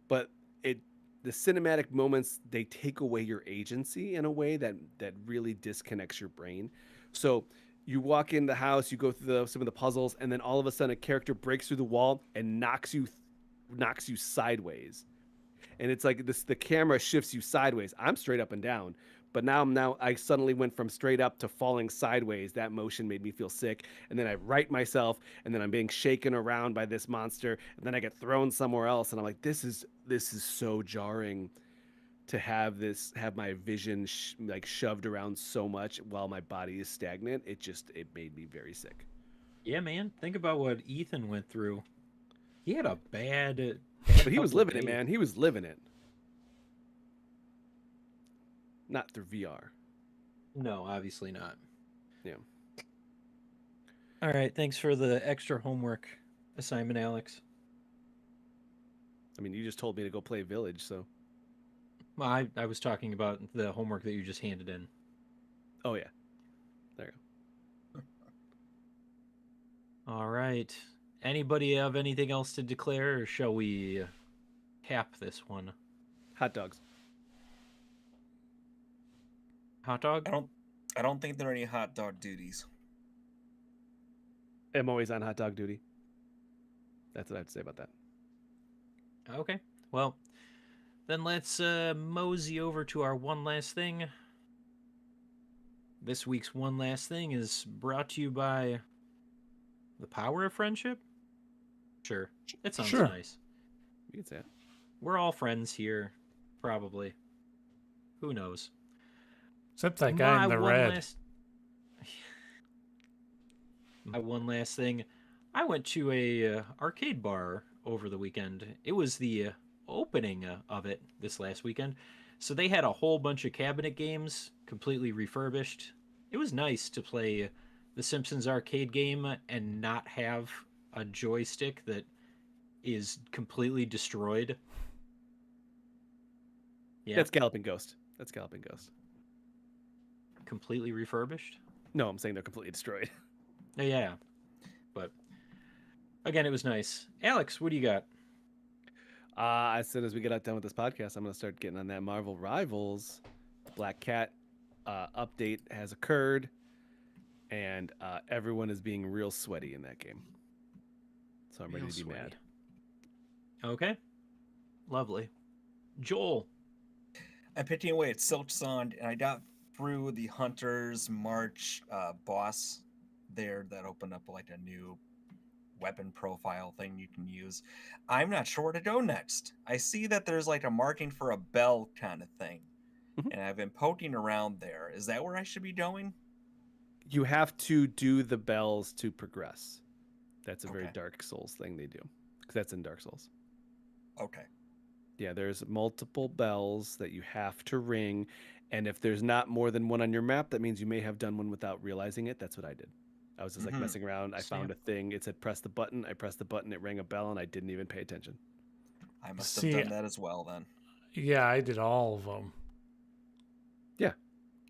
but the cinematic moments, they take away your agency in a way that really disconnects your brain. So you walk in the house, you go through some of the puzzles, and then all of a sudden a character breaks through the wall and knocks you sideways. And it's like the camera shifts you sideways. I'm straight up and down, but now I suddenly went from straight up to falling sideways. That motion made me feel sick. And then I right myself, and then I'm being shaken around by this monster, and then I get thrown somewhere else, and I'm like, this is so jarring to have my vision shoved around so much while my body is stagnant. It made me very sick. Yeah, man. Think about what Ethan went through. He had a bad But he was living it, man. He was living it. Not through VR. No, obviously not. Yeah. All right. Thanks for the extra homework assignment, Alex. I mean, you just told me to go play Village, so. Well, I was talking about the homework that you just handed in. Oh, yeah. There you go. All right. Anybody have anything else to declare, or shall we cap this one? Hot dogs. Hot dog? I don't think there are any hot dog duties. I'm always on hot dog duty. That's what I have to say about that. Okay. Well, then let's mosey over to our one last thing. This week's one last thing is brought to you by the power of friendship. Sure, it sounds Sure. nice. You can say it. We're all friends here, probably. Who knows? Except that guy in the red. My one last thing. I went to a arcade bar over the weekend. It was the opening of it this last weekend. So they had a whole bunch of cabinet games completely refurbished. It was nice to play the Simpsons arcade game and not have a joystick that is completely destroyed. Yeah, That's Galloping Ghost. completely refurbished? No, I'm saying they're completely destroyed. Yeah. But again, it was nice. Alex, what do you got? As soon as we get done with this podcast, I'm going to start getting on that Marvel Rivals. Black Cat update has occurred, and everyone is being real sweaty in that game. So I'm ready to be mad. Okay. Lovely. Joel. I'm picking away at Silk Song, and I got through the Hunter's March boss there that opened up like a new weapon profile thing you can use. I'm not sure where to go next. I see that there's like a marking for a bell kind of thing, and I've been poking around there. Is that where I should be going? You have to do the bells to progress. That's a very Okay. Dark Souls thing they do, because that's in Dark Souls. Okay. Yeah, there's multiple bells that you have to ring, and if there's not more than one on your map, that means you may have done one without realizing it. That's what I did. I was just like messing around. I found a thing. It said press the button. I pressed the button. It rang a bell, and I didn't even pay attention. I must See, have done that as well then. Yeah, I did all of them. Yeah.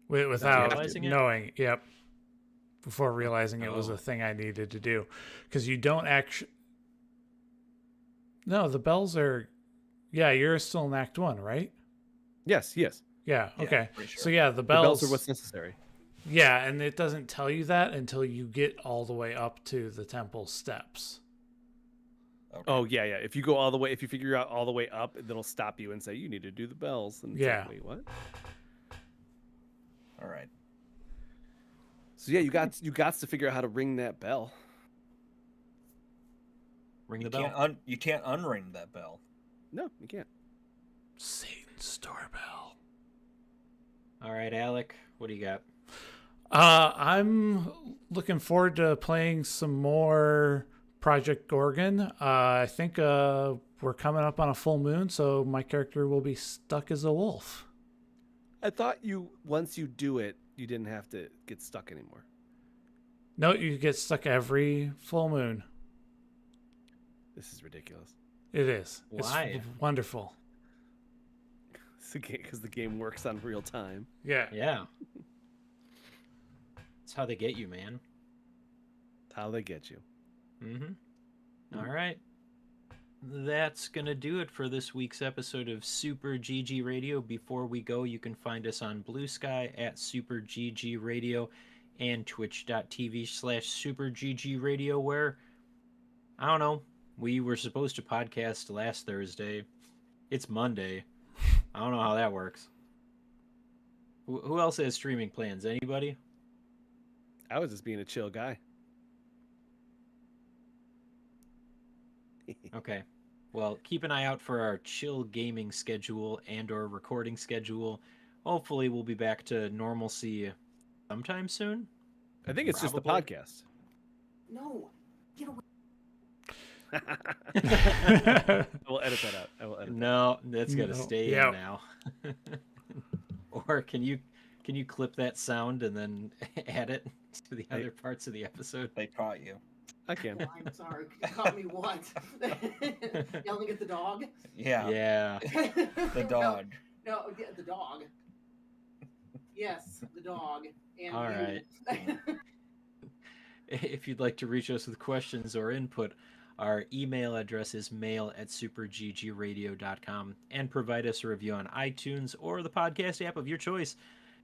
Without realizing it? knowing. Yep. Before realizing it was a thing I needed to do. Because you don't actually... No, the bells are... Yeah, you're still in Act 1, right? Yes, yes. Yeah, Yeah, okay. pretty sure. So yeah, the The bells... bells are what's necessary. Yeah, and it doesn't tell you that until you get all the way up to the temple steps. Okay. Oh, yeah, yeah. If you go all the way, if you figure out all the way up, it'll stop you and say, you need to do the bells. And it's Yeah. like, wait, what? All right. So yeah, you got to figure out how to ring that bell. Ring You the bell. can't you can't unring that bell. No, you can't. Satan's doorbell. All right, Alec, what do you got? I'm looking forward to playing some more Project Gorgon. I think we're coming up on a full moon, so my character will be stuck as a wolf. I thought once you do it, you didn't have to get stuck anymore. No, you get stuck every full moon. This is ridiculous. It is. Why? It's wonderful. It's because the game works on real time. Yeah. Yeah. That's how they get you, man. That's how they get you. Mm-hmm. All right. That's going to do it for this week's episode of Super GG Radio. Before we go, you can find us on Blue Sky at Super GG Radio and twitch.tv/Super GG Radio, where, I don't know, we were supposed to podcast last Thursday. It's Monday. I don't know how that works. Who else has streaming plans? Anybody? I was just being a chill guy. Okay. Well, keep an eye out for our chill gaming schedule and or recording schedule. Hopefully we'll be back to normalcy sometime soon. I think it's just the Probably. podcast. No, get away. I will edit that out. I will edit. No, that's got to No. stay Yep. in now. Or can you clip that sound and then add it to the other parts of the episode? They caught you. I can. I'm sorry. You caught me what? Yelling at the dog? Yeah. Yeah. The dog. No, the dog. Yes, the dog. And All you. right. If you'd like to reach us with questions or input, our email address is mail@superggradio.com, and provide us a review on iTunes or the podcast app of your choice.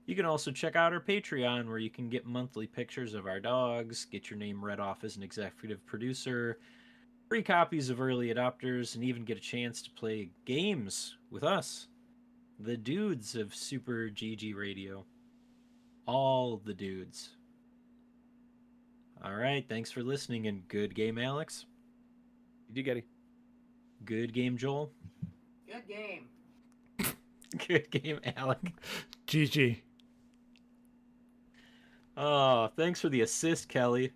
You can also check out our Patreon, where you can get monthly pictures of our dogs, get your name read off as an executive producer, free copies of Early Adopters, and even get a chance to play games with us, the dudes of Super GG Radio. All the dudes. All right, thanks for listening, and good game, Alex. You get it. Good game, Joel. Good game. Good game, Alec. GG. Oh, thanks for the assist, Kelly.